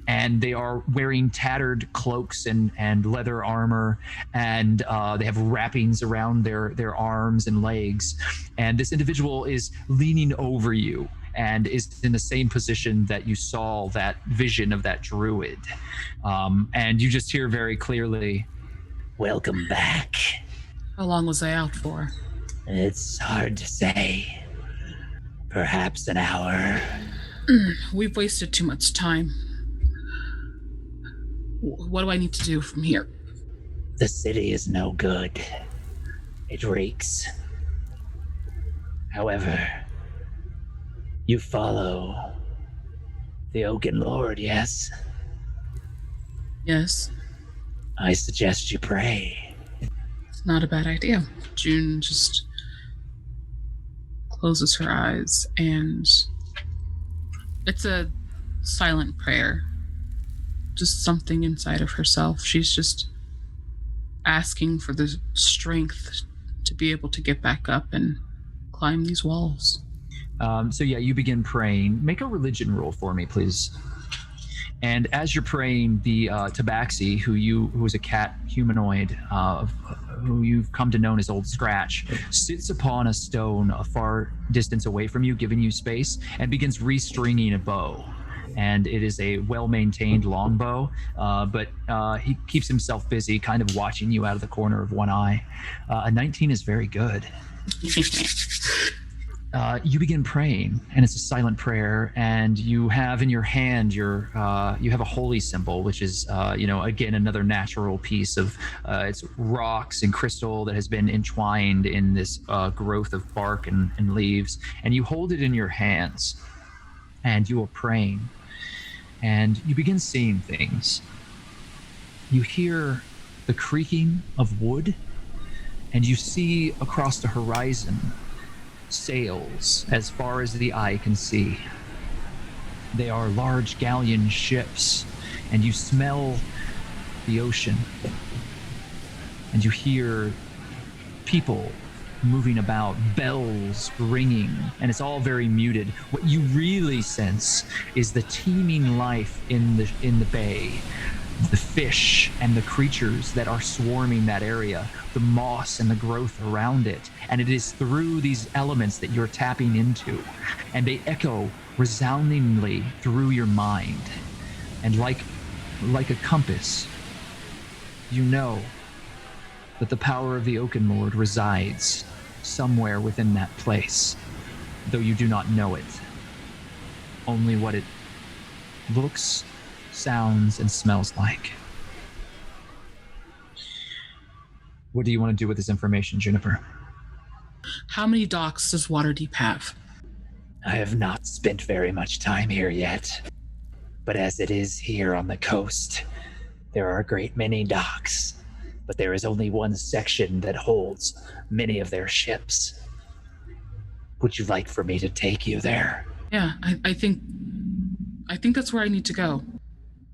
and they are wearing tattered cloaks and leather armor, and they have wrappings around their arms and legs, and this individual is leaning over you and is in the same position that you saw that vision of that druid, and you just hear very clearly, "Welcome back." How long was I out for? It's hard to say. Perhaps an hour. We've wasted too much time. What do I need to do from here? The city is no good. It reeks. However, you follow the Oaken Lord, yes? Yes. I suggest you pray. It's not a bad idea. June just closes her eyes, and it's a silent prayer. Just something inside of herself. She's just asking for the strength to be able to get back up and climb these walls. So yeah, you begin praying. Make a religion roll for me, please. And as you're praying, the Tabaxi, who is a cat humanoid, who you've come to know as Old Scratch, sits upon a stone a far distance away from you, giving you space, and begins restringing a bow. And it is a well-maintained longbow, but he keeps himself busy, kind of watching you out of the corner of one eye. A 19 is very good. You begin praying, and it's a silent prayer, and you have in your hand you have a holy symbol, which is again another natural piece of it's rocks and crystal that has been entwined in this growth of bark and leaves, and you hold it in your hands, and you are praying, and you begin seeing things. You hear the creaking of wood, and you see across the horizon sails as far as the eye can see. They are large galleon ships, and you smell the ocean, and you hear people moving about, bells ringing, and it's all very muted. What you really sense is the teeming life in the bay, the fish and the creatures that are swarming that area, the moss and the growth around it. And it is through these elements that you're tapping into, and they echo resoundingly through your mind. And like a compass, you know that the power of the Oaken Lord resides somewhere within that place, though you do not know it. only what it looks, sounds, and smells like. What do you want to do with this information, Juniper? How many docks does Waterdeep have? I have not spent very much time here yet, but as it is here on the coast, there are a great many docks, but there is only one section that holds many of their ships. Would you like for me to take you there? Yeah, I think that's where I need to go.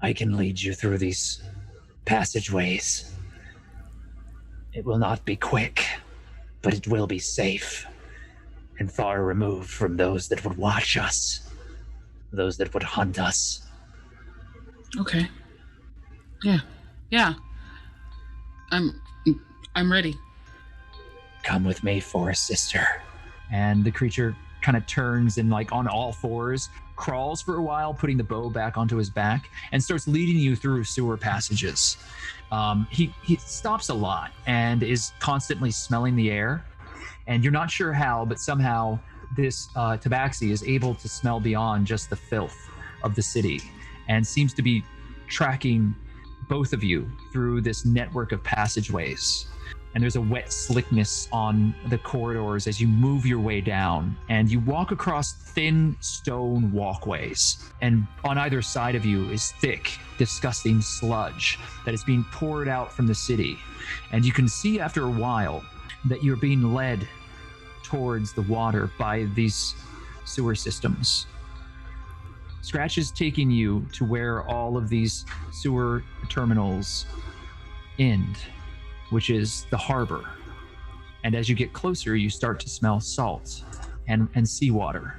I can lead you through these passageways. It will not be quick, but it will be safe and far removed from those that would watch us, those that would hunt us. Okay. Yeah. I'm ready. Come with me, Forest Sister. And the creature kind of turns and, like, on all fours, crawls for a while, putting the bow back onto his back, and starts leading you through sewer passages. He stops a lot and is constantly smelling the air, and you're not sure how, but somehow this tabaxi is able to smell beyond just the filth of the city and seems to be tracking both of you through this network of passageways. And there's a wet slickness on the corridors as you move your way down, and you walk across thin stone walkways, and on either side of you is thick, disgusting sludge that is being poured out from the city. And you can see after a while that you're being led towards the water by these sewer systems. Scratch is taking you to where all of these sewer terminals end, which is the harbor. And as you get closer, you start to smell salt and seawater.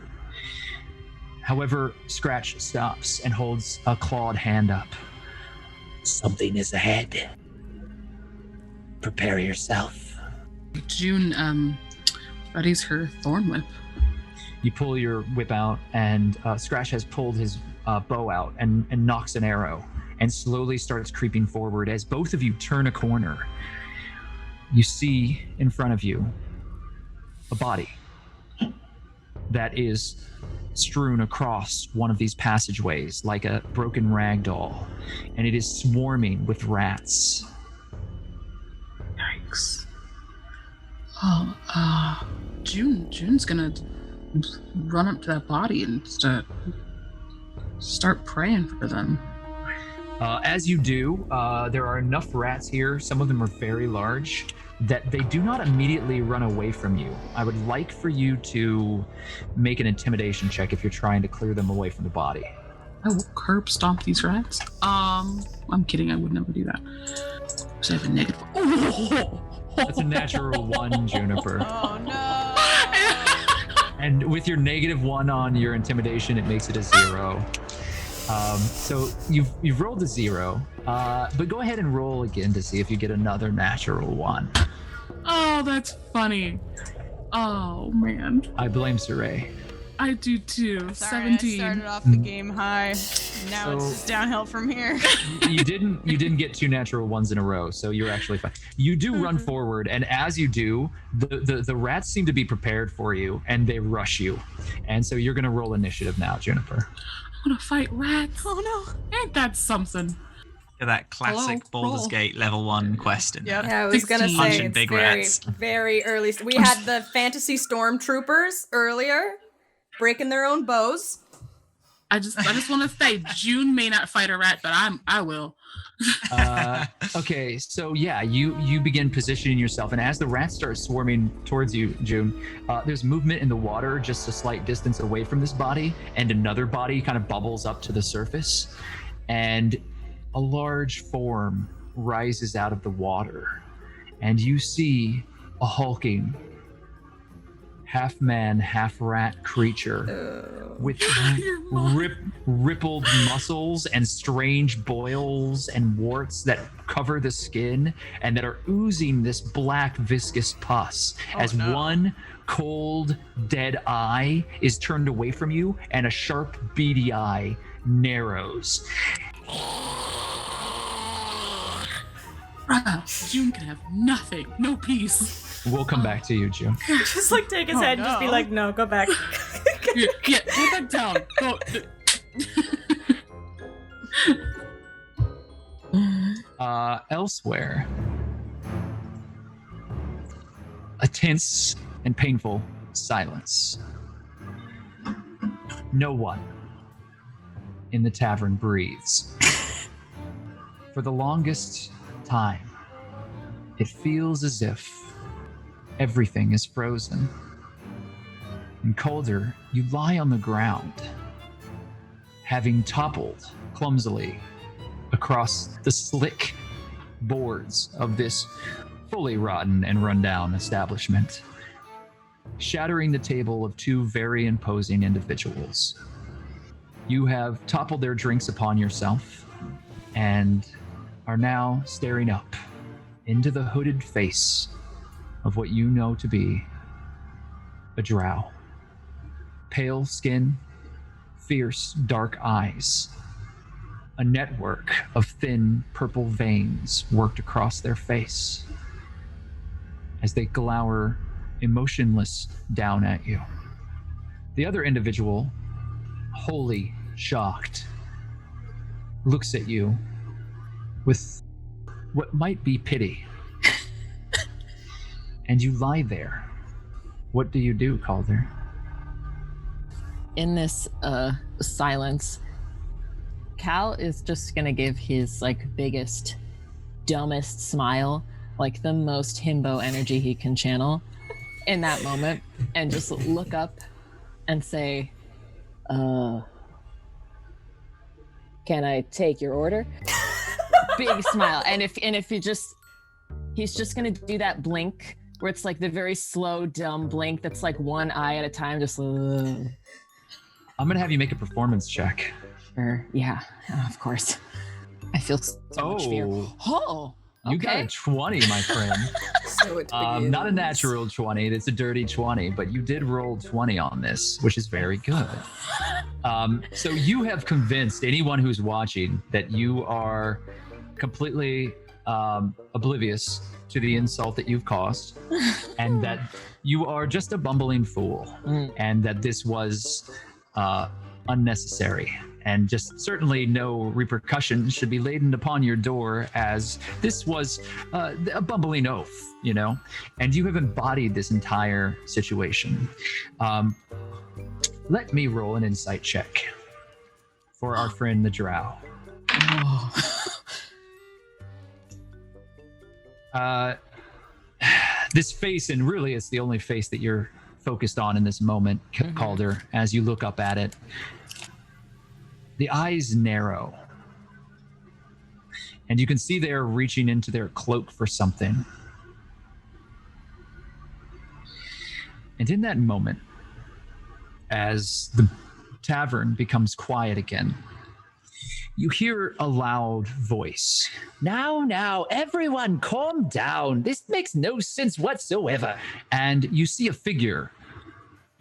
However, Scratch stops and holds a clawed hand up. Something is ahead. Prepare yourself. June readies her thorn whip. You pull your whip out, and Scratch has pulled his bow out and knocks an arrow and slowly starts creeping forward. As both of you turn a corner, you see in front of you a body that is strewn across one of these passageways like a broken rag doll, and it is swarming with rats. Yikes. June's gonna run up to that body and start praying for them. As you do, there are enough rats here, some of them are very large, that they do not immediately run away from you. I would like for you to make an intimidation check if you're trying to clear them away from the body. I will curb stomp these rats. I'm kidding, I would never do that. So I have a negative. That's a natural 1, Juniper. Oh no! And with your -1 on your intimidation, it makes it a 0. So you've rolled a 0, but go ahead and roll again to see if you get another natural 1. Oh, that's funny. Oh man. I blame Siraye. I do too. Sorry, 17. I started off the game high. Now it's So- just downhill from here. You didn't get 2 natural 1s in a row, so you're actually fine. You do run forward, and as you do, the rats seem to be prepared for you, and they rush you. And so you're gonna roll initiative now, Juniper. I want to fight rats. Oh no. Ain't that something? That classic Hello, Baldur's roll. Gate level 1 quest in there. Yeah, I was gonna 16. say Punching it's big very, rats. very early. We had the fantasy stormtroopers earlier, breaking their own bows. I just want to say June may not fight a rat, but I will. Okay, so yeah, you begin positioning yourself, and as the rats start swarming towards you, June, there's movement in the water just a slight distance away from this body, and another body kind of bubbles up to the surface, and a large form rises out of the water, and you see a hulking, half man, half rat creature with rippled muscles and strange boils and warts that cover the skin and that are oozing this black viscous pus one cold dead eye is turned away from you and a sharp beady eye narrows. June can have nothing, no peace. We'll come back to you, June. Just like take his head and just be like, no, go back. Yeah, put that down. Elsewhere, a tense and painful silence. No one in the tavern breathes. For the longest time, it feels as if everything is frozen. And Calder, you lie on the ground, having toppled clumsily across the slick boards of this fully rotten and rundown establishment, shattering the table of two very imposing individuals. You have toppled their drinks upon yourself and are now staring up into the hooded face of what you know to be a drow. Pale skin, fierce dark eyes, a network of thin purple veins worked across their face as they glower emotionless down at you. The other individual, wholly shocked, looks at you with what might be pity. And you lie there. What do you do, Calder? In this silence, Cal is just gonna give his biggest, dumbest smile, the most himbo energy he can channel in that moment, and just look up and say, can I take your order? Big smile. And if he's just gonna do that blink where it's the very slow, dumb blink that's one eye at a time, just I'm gonna have you make a performance check. Sure, yeah, of course. I feel so much fear. Oh, okay. You got a 20, my friend. So it begins. Not a natural 20, it's a dirty 20, but you did roll 20 on this, which is very good. So you have convinced anyone who's watching that you are completely oblivious to the insult that you've caused, and that you are just a bumbling fool, and that this was unnecessary, and just certainly no repercussions should be laden upon your door, as this was a bumbling oaf, and you have embodied this entire situation. Let me roll an insight check for our friend the drow. This face, and really it's the only face that you're focused on in this moment, Calder, as you look up at it. The eyes narrow, and you can see they're reaching into their cloak for something. And in that moment, as the tavern becomes quiet again, you hear a loud voice. Now, everyone calm down. This makes no sense whatsoever. And you see a figure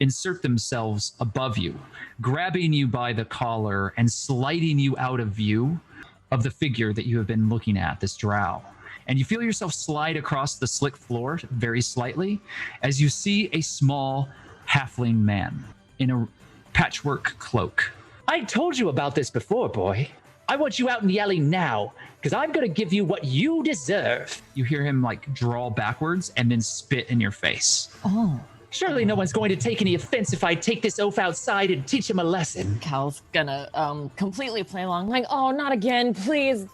insert themselves above you, grabbing you by the collar and sliding you out of view of the figure that you have been looking at, this drow. And you feel yourself slide across the slick floor very slightly as you see a small halfling man in a patchwork cloak. I told you about this before, boy. I want you out and yelling now, because I'm going to give you what you deserve. You hear him drawl backwards and then spit in your face. Oh. Surely no one's going to take any offense if I take this oaf outside and teach him a lesson. Cal's gonna completely play along, oh, not again, please.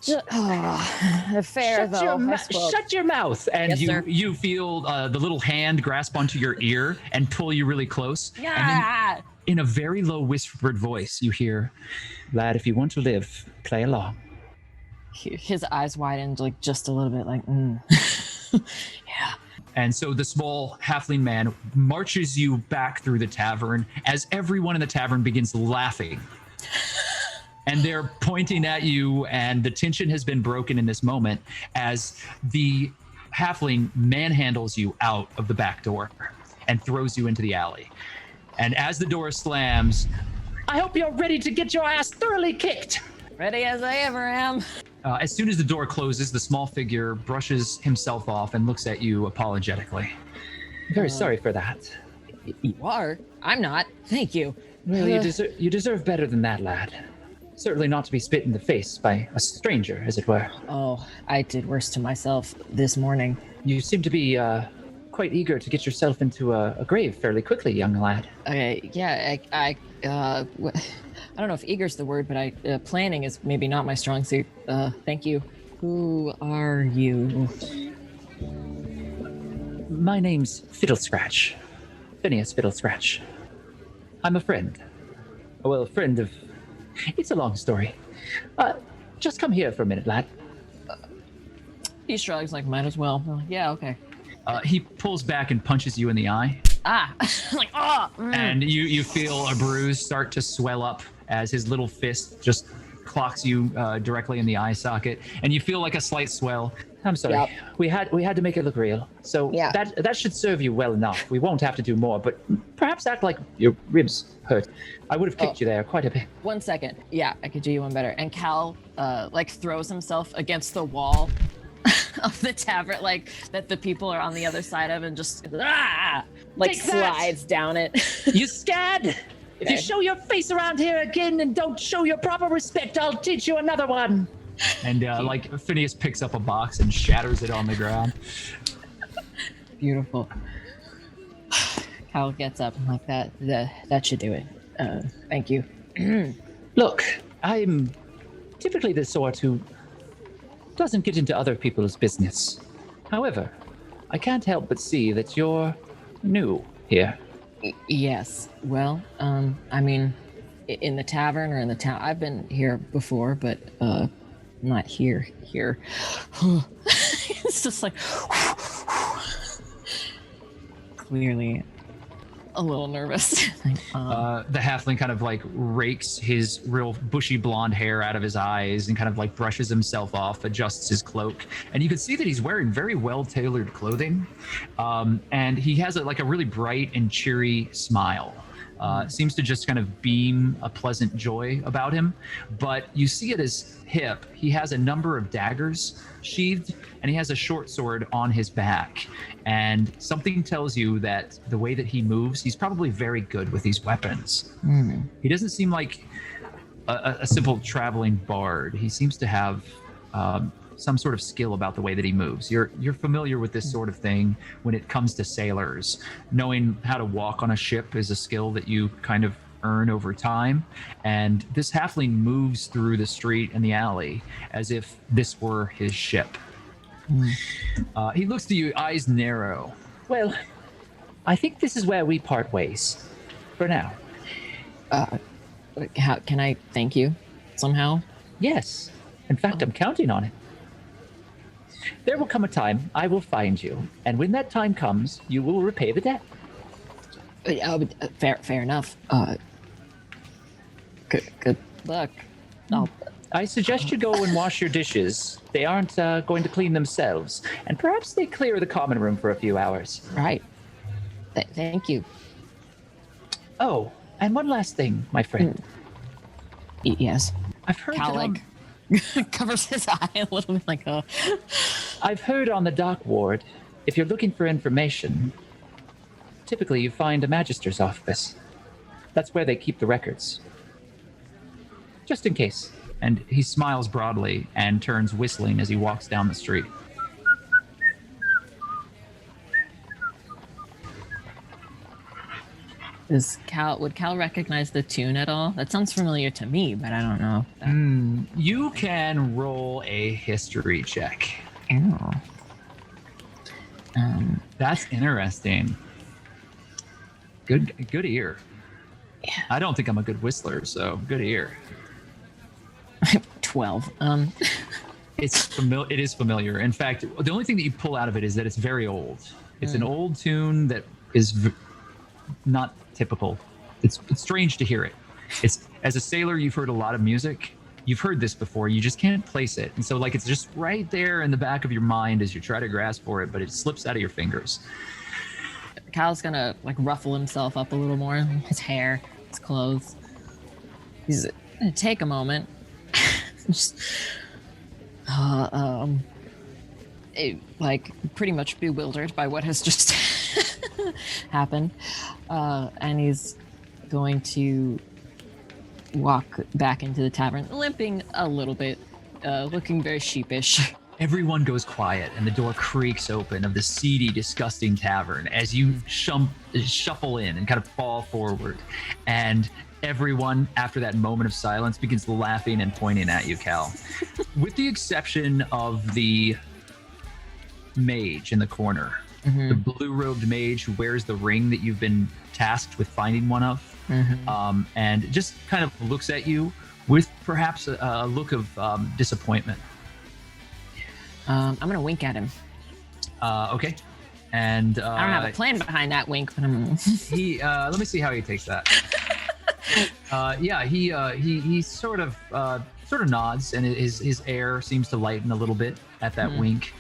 Fair though. Shut your mouth. And Yes, you feel the little hand grasp onto your ear and pull you really close. Yeah. And then, in a very low whispered voice, you hear, lad, if you want to live, play along. His eyes widened just a little bit, yeah. And so the small halfling man marches you back through the tavern as everyone in the tavern begins laughing. And they're pointing at you, and the tension has been broken in this moment as the halfling manhandles you out of the back door and throws you into the alley. And as the door slams, I hope you're ready to get your ass thoroughly kicked. Ready as I ever am. As soon as the door closes, the small figure brushes himself off and looks at you apologetically. Very sorry for that. You are? I'm not. Thank you. Well, you deserve better than that, lad. Certainly not to be spit in the face by a stranger, as it were. Oh, I did worse to myself this morning. You seem to be quite eager to get yourself into a grave fairly quickly, young lad. Okay, yeah, I don't know if eager's the word, but planning is maybe not my strong suit. Thank you. Who are you? My name's Fiddlescratch. Phineas Fiddlescratch. I'm a friend. Well, a friend of... It's a long story. Just come here for a minute, lad. He shrugs like, might as well. I'm like, yeah, okay. He pulls back and punches you in the eye. Ah! Like, oh! And you feel a bruise start to swell up as his little fist just clocks you directly in the eye socket, and you feel like a slight swell. I'm sorry. Yep. We had to make it look real. So Yeah. that should serve you well enough. We won't have to do more, but perhaps act like your ribs hurt. I would have kicked you there quite a bit. 1 second. Yeah, I could do you one better. And Cal, throws himself against the wall of the tavern, like, that the people are on the other side of, and just, Take that! slides down it. You scared? If you show your face around here again and don't show your proper respect, I'll teach you another one. And Phineas picks up a box and shatters it on the ground. Beautiful. Cal gets up. I'm like, that should do it. Thank you. Look, I'm typically the sort who doesn't get into other people's business. However, I can't help but see that you're new here. Yes. Well, I mean, in the tavern or in the town, I've been here before, but not here. It's just like clearly a little nervous. The halfling kind of like rakes his real bushy blonde hair out of his eyes and kind of like brushes himself off, adjusts his cloak, and you can see that he's wearing very well tailored clothing, and he has a really bright and cheery smile. Seems to just kind of beam a pleasant joy about him, but you see at his hip, he has a number of daggers sheathed, and he has a short sword on his back. And something tells you that the way that he moves, he's probably very good with these weapons. He doesn't seem like a simple traveling bard. He seems to have some sort of skill about the way that he moves. You're familiar with this sort of thing when it comes to sailors. Knowing how to walk on a ship is a skill that you kind of earn over time, and this halfling moves through the street and the alley as if this were his ship. He looks to you, eyes narrow. Well, I think this is where we part ways. For now. How can I thank you somehow? Yes. In fact, I'm counting on it. There will come a time I will find you, and when that time comes, you will repay the debt. Fair enough. Good luck. I suggest you go and wash your dishes. They aren't going to clean themselves, and perhaps they clear the common room for a few hours. Right. Thank you. Oh, and one last thing, my friend. Yes. I've heard Cal, covers his eye a little bit like, I've heard on the dock ward, if you're looking for information, typically you find a magister's office. That's where they keep the records. Just in case. And he smiles broadly and turns whistling as he walks down the street. Would Cal recognize the tune at all? That sounds familiar to me, but I don't know. You can roll a history check. Oh. That's interesting. Good ear. Yeah. I don't think I'm a good whistler, so good ear. 12. It is familiar. In fact, the only thing that you pull out of it is that it's very old. It's an old tune that is not typical. It's strange to hear it. It's, as a sailor, you've heard a lot of music. You've heard this before. You just can't place it. And so it's just right there in the back of your mind as you try to grasp for it, but it slips out of your fingers. Cal's gonna ruffle himself up a little more. His hair, his clothes. He's gonna take a moment. Just pretty much bewildered by what has just happened. And he's going to walk back into the tavern, limping a little bit, looking very sheepish. Everyone goes quiet, and the door creaks open of the seedy, disgusting tavern as you shuffle in and kind of fall forward. And everyone, after that moment of silence, begins laughing and pointing at you, Cal. With the exception of the mage in the corner, the blue-robed mage who wears the ring that you've been tasked with finding one of, and just kind of looks at you with perhaps a look of disappointment. I'm gonna wink at him. Okay. And I don't have a plan behind that wink, but I'm. Let me see how he takes that. He sort of nods, and his air seems to lighten a little bit at that wink,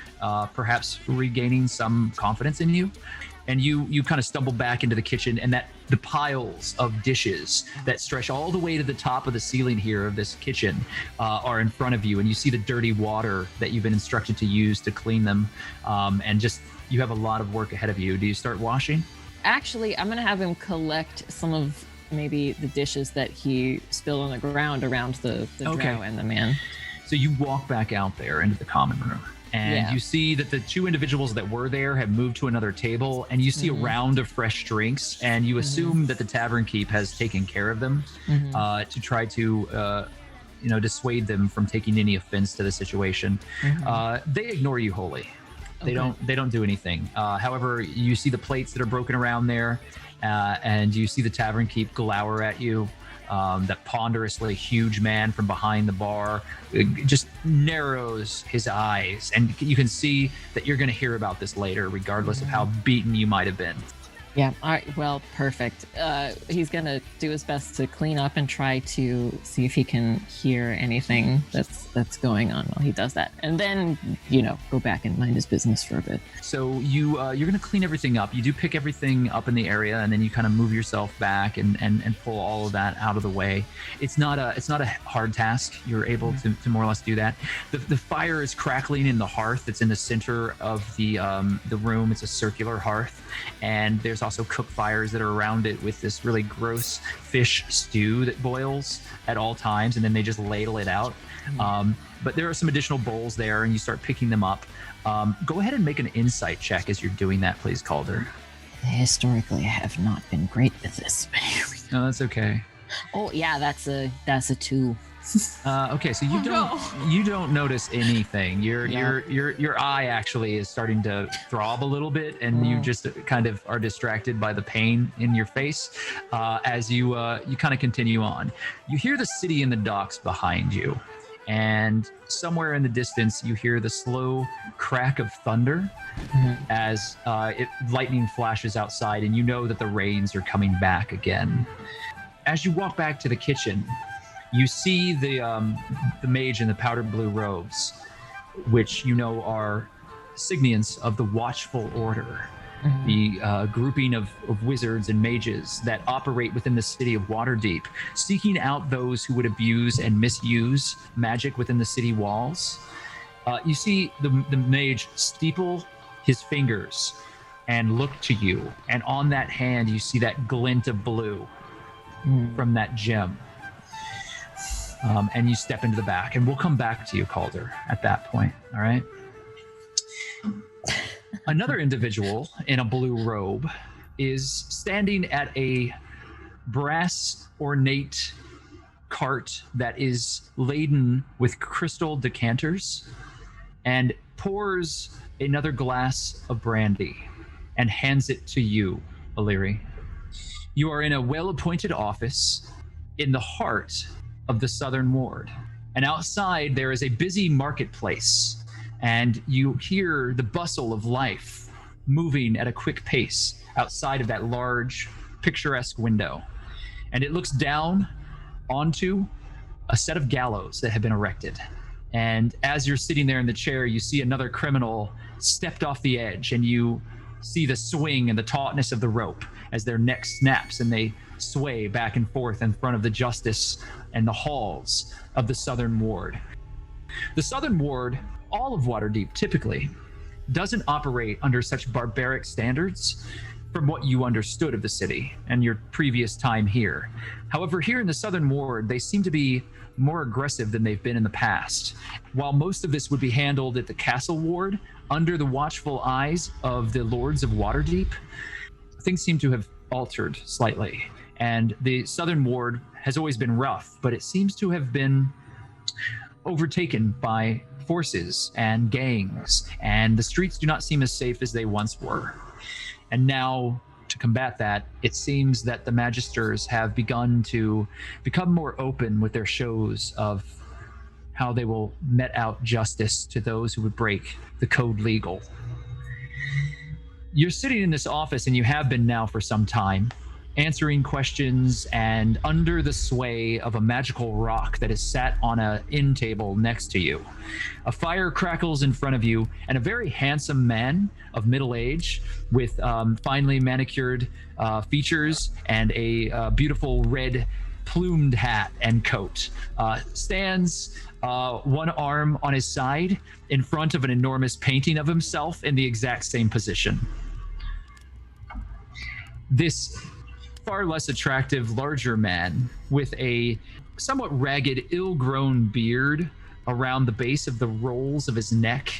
perhaps regaining some confidence in you. And you kind of stumble back into the kitchen, and the piles of dishes that stretch all the way to the top of the ceiling here of this kitchen are in front of you, and you see the dirty water that you've been instructed to use to clean them, and just you have a lot of work ahead of you. Do you start washing? Actually, I'm gonna have him collect some of maybe the dishes that he spilled on the ground around the drow and the man. So you walk back out there into the common room. And you see that the two individuals that were there have moved to another table, and you see a round of fresh drinks, and you assume that the tavern keep has taken care of them to try to dissuade them from taking any offense to the situation. They ignore you wholly. They don't do anything. However, you see the plates that are broken around there, and you see the tavern keep glower at you. That ponderously huge man from behind the bar just narrows his eyes, and you can see that you're going to hear about this later, regardless of how beaten you might have been. Yeah, all right, well, perfect. He's going to do his best to clean up and try to see if he can hear anything that's going on while he does that. And then, go back and mind his business for a bit. So you're going to clean everything up. You do pick everything up in the area, and then you kind of move yourself back and pull all of that out of the way. It's not a hard task. You're able to more or less do that. The fire is crackling in the hearth that's in the center of the room. It's a circular hearth, and there's also cook fires that are around it with this really gross fish stew that boils at all times, and then they just ladle it out. But there are some additional bowls there, and you start picking them up. Go ahead and make an insight check as you're doing that, please, Calder. Historically, I have not been great at this. No, that's okay. Oh yeah, that's a 2. Okay, so you don't notice anything. Your eye actually is starting to throb a little bit, and you just kind of are distracted by the pain in your face as you kind of continue on. You hear the city in the docks behind you, and somewhere in the distance you hear the slow crack of thunder as lightning flashes outside, and you know that the rains are coming back again. As you walk back to the kitchen, you see the mage in the powder blue robes, which you know are signiants of the Watchful Order, the grouping of wizards and mages that operate within the city of Waterdeep, seeking out those who would abuse and misuse magic within the city walls. You see the mage steeple his fingers and look to you, and on that hand you see that glint of blue from that gem. And you step into the back, and we'll come back to you, Calder, at that point. All right. Another individual in a blue robe is standing at a brass ornate cart that is laden with crystal decanters, and pours another glass of brandy and hands it to you, Elerie. You are in a well-appointed office in the heart of the Southern Ward, and outside there is a busy marketplace, and you hear the bustle of life moving at a quick pace outside of that large picturesque window, and it looks down onto a set of gallows that have been erected. And as you're sitting there in the chair, you see another criminal stepped off the edge, and you see the swing and the tautness of the rope as their neck snaps and they sway back and forth in front of the justice and the halls of the Southern Ward. The Southern Ward, all of Waterdeep typically, doesn't operate under such barbaric standards, from what you understood of the city and your previous time here. However, here in the Southern Ward, they seem to be more aggressive than they've been in the past. While most of this would be handled at the Castle Ward, under the watchful eyes of the Lords of Waterdeep, things seem to have altered slightly. And the Southern Ward has always been rough, but it seems to have been overtaken by forces and gangs, and the streets do not seem as safe as they once were. And now, to combat that, it seems that the Magisters have begun to become more open with their shows of how they will mete out justice to those who would break the code legal. You're sitting in this office, and you have been now for some time, answering questions and under the sway of a magical rock that is sat on an inn table next to you. A fire crackles in front of you, and a very handsome man of middle age with finely manicured features and a beautiful red plumed hat and coat stands one arm on his side in front of an enormous painting of himself in the exact same position. This far less attractive, larger man with a somewhat ragged, ill-grown beard around the base of the rolls of his neck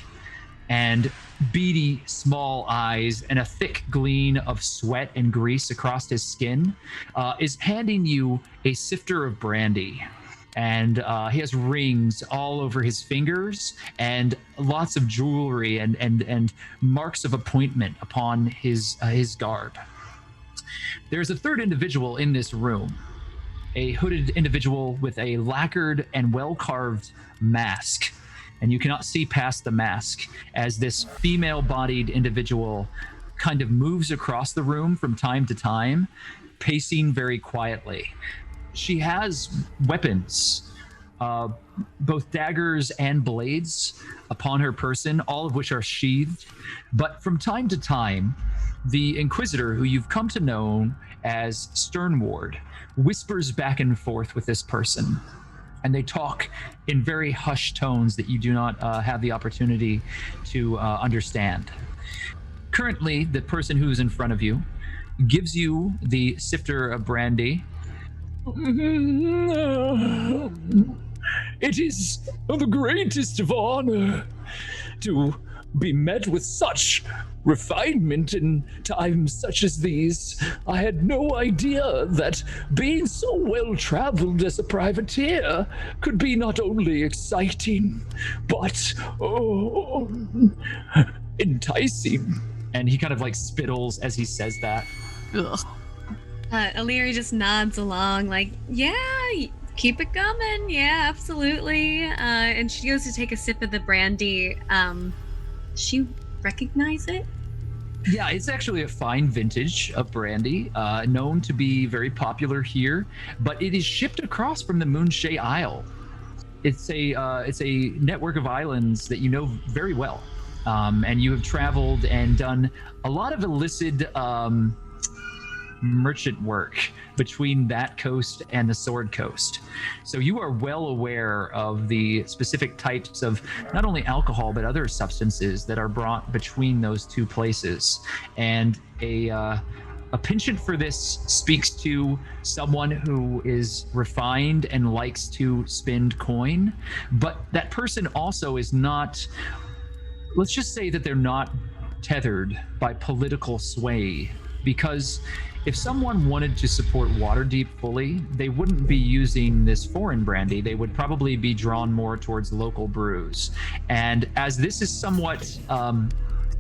and beady, small eyes and a thick gleam of sweat and grease across his skin, is handing you a sifter of brandy. And he has rings all over his fingers and lots of jewelry and marks of appointment upon his garb. There's a third individual in this room, a hooded individual with a lacquered and well-carved mask. And you cannot see past the mask as this female-bodied individual kind of moves across the room from time to time, pacing very quietly. She has weapons, both daggers and blades upon her person, all of which are sheathed. But from time to time, the Inquisitor, who you've come to know as Sternward, whispers back and forth with this person. And they talk in very hushed tones that you do not have the opportunity to understand. Currently, the person who's in front of you gives you the sifter of brandy. It is the greatest of honor to be met with such refinement in times such as these. I had no idea that being so well traveled as a privateer could be not only exciting, but enticing. And he kind of like spittles as he says that. Elerie just nods along like, yeah, keep it coming. Yeah, absolutely. And she goes to take a sip of the brandy. She recognize it? Yeah, it's actually a fine vintage of brandy, known to be very popular here, but it is shipped across from the Moonshay Isle. It's a network of islands that you know very well, and you have traveled and done a lot of illicit merchant work between that coast and the Sword Coast. So you are well aware of the specific types of not only alcohol but other substances that are brought between those two places. And a penchant for this speaks to someone who is refined and likes to spend coin, but that person also is not, let's just say that they're not tethered by political sway, because if someone wanted to support Waterdeep fully, they wouldn't be using this foreign brandy. They would probably be drawn more towards local brews. And as this is somewhat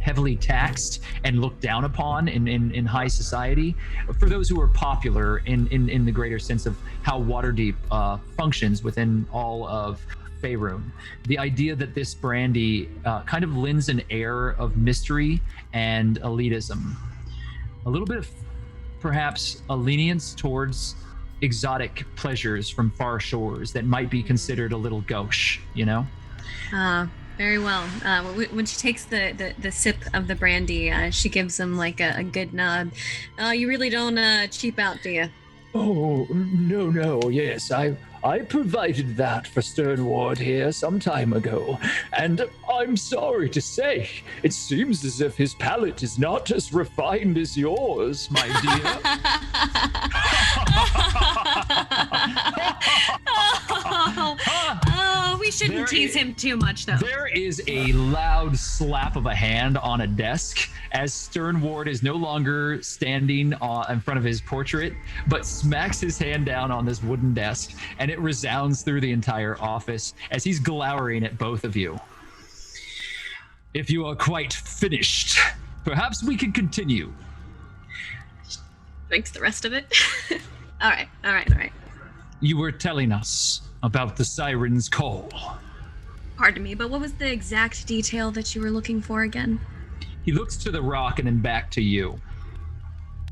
heavily taxed and looked down upon in high society, for those who are popular in the greater sense of how Waterdeep functions within all of Faerun, the idea that this brandy kind of lends an air of mystery and elitism. A little bit of perhaps a lenience towards exotic pleasures from far shores that might be considered a little gauche, you know? Very well. When she takes the sip of the brandy, she gives him like a good nod. You really don't cheap out, do you? Oh, no, yes. I provided that for Sternward here some time ago, and I'm sorry to say, it seems as if his palate is not as refined as yours, my dear. Oh, we shouldn't tease him too much, though. There is a loud slap of a hand on a desk as Sternward is no longer standing in front of his portrait, but smacks his hand down on this wooden desk, and it resounds through the entire office as he's glowering at both of you. If you are quite finished, perhaps we can continue. Drinks the rest of it. All right. You were telling us about the Siren's Call. Pardon me, but what was the exact detail that you were looking for again? He looks to the rock and then back to you.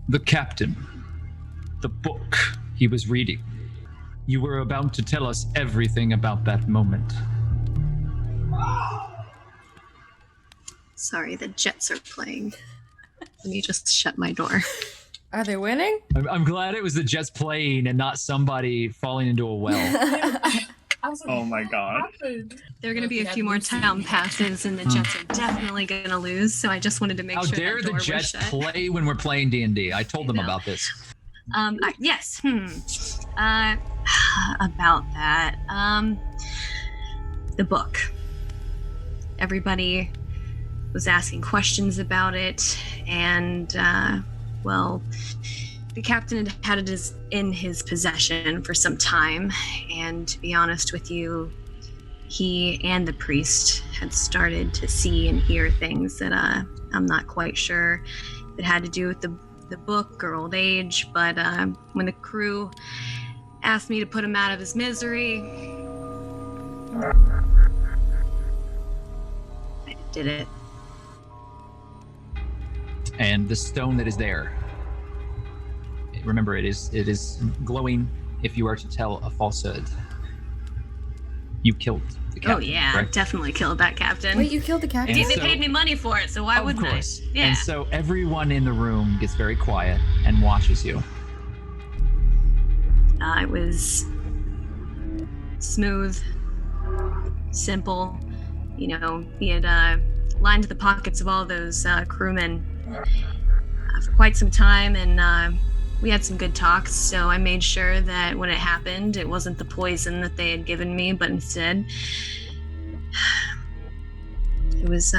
The captain. The book he was reading. You were about to tell us everything about that moment. Sorry, the Jets are playing. Let me just shut my door. Are they winning? I'm glad it was the Jets playing and not somebody falling into a well. Oh my god. There are going to be a few more town passes, and the Jets are definitely going to lose. So I just wanted to make How sure dare that the door Jets was shut. play when we're playing D&D? I told them about this. Yes. About that. The book. Everybody was asking questions about it, and well, the captain had it in his possession for some time, and to be honest with you, he and the priest had started to see and hear things that I'm not quite sure that had to do with the book or old age, but when the crew asked me to put him out of his misery, I did it. And the stone that is there, remember, it is glowing if you are to tell a falsehood. You killed the captain. Oh yeah, correct? Definitely killed that captain. Wait, you killed the captain? They paid me money for it, so why wouldn't I? Yeah. And so everyone in the room gets very quiet and watches you. It was smooth, simple. You know, he had lined the pockets of all those crewmen for quite some time, and we had some good talks, so I made sure that when it happened, it wasn't the poison that they had given me, but instead, it was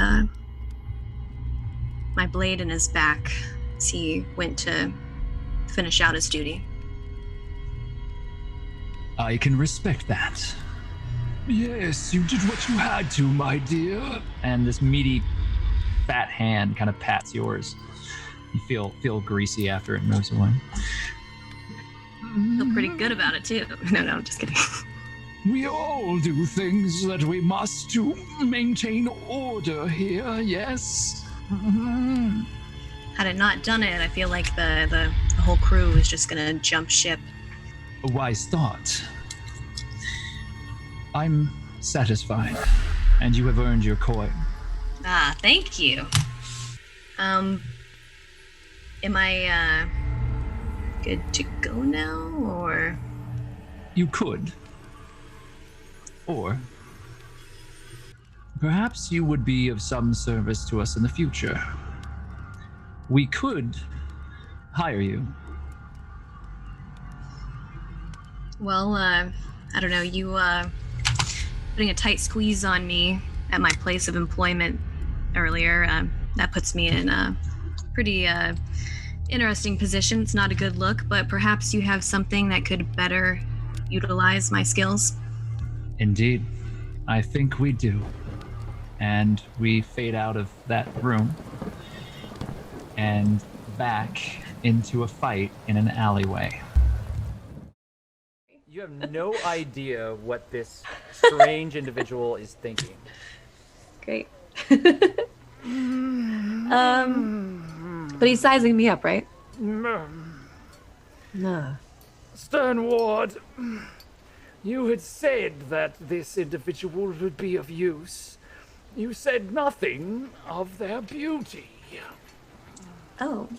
my blade in his back as he went to finish out his duty. I can respect that. Yes, you did what you had to, my dear. And this meaty, fat hand kind of pats yours. You feel greasy after it moves away. Feel pretty good about it too. No, I'm just kidding. We all do things that we must to maintain order here, yes? Had I not done it, I feel like the whole crew was just gonna jump ship. A wise thought. I'm satisfied, and you have earned your coin. Ah, thank you. Am I good to go now, or? You could. Or perhaps you would be of some service to us in the future. We could hire you. Well, I don't know, you putting a tight squeeze on me at my place of employment earlier, that puts me in a pretty interesting position. It's not a good look, but perhaps you have something that could better utilize my skills. Indeed. I think we do. And we fade out of that room and back into a fight in an alleyway. You have no idea what this strange individual is thinking. Great. But he's sizing me up, right? No. Sternward, you had said that this individual would be of use. You said nothing of their beauty. Oh.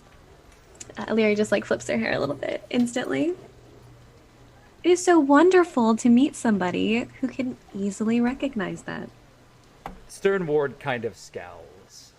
Elerie just like flips her hair a little bit instantly. It is so wonderful to meet somebody who can easily recognize that. Sternward kind of scowls.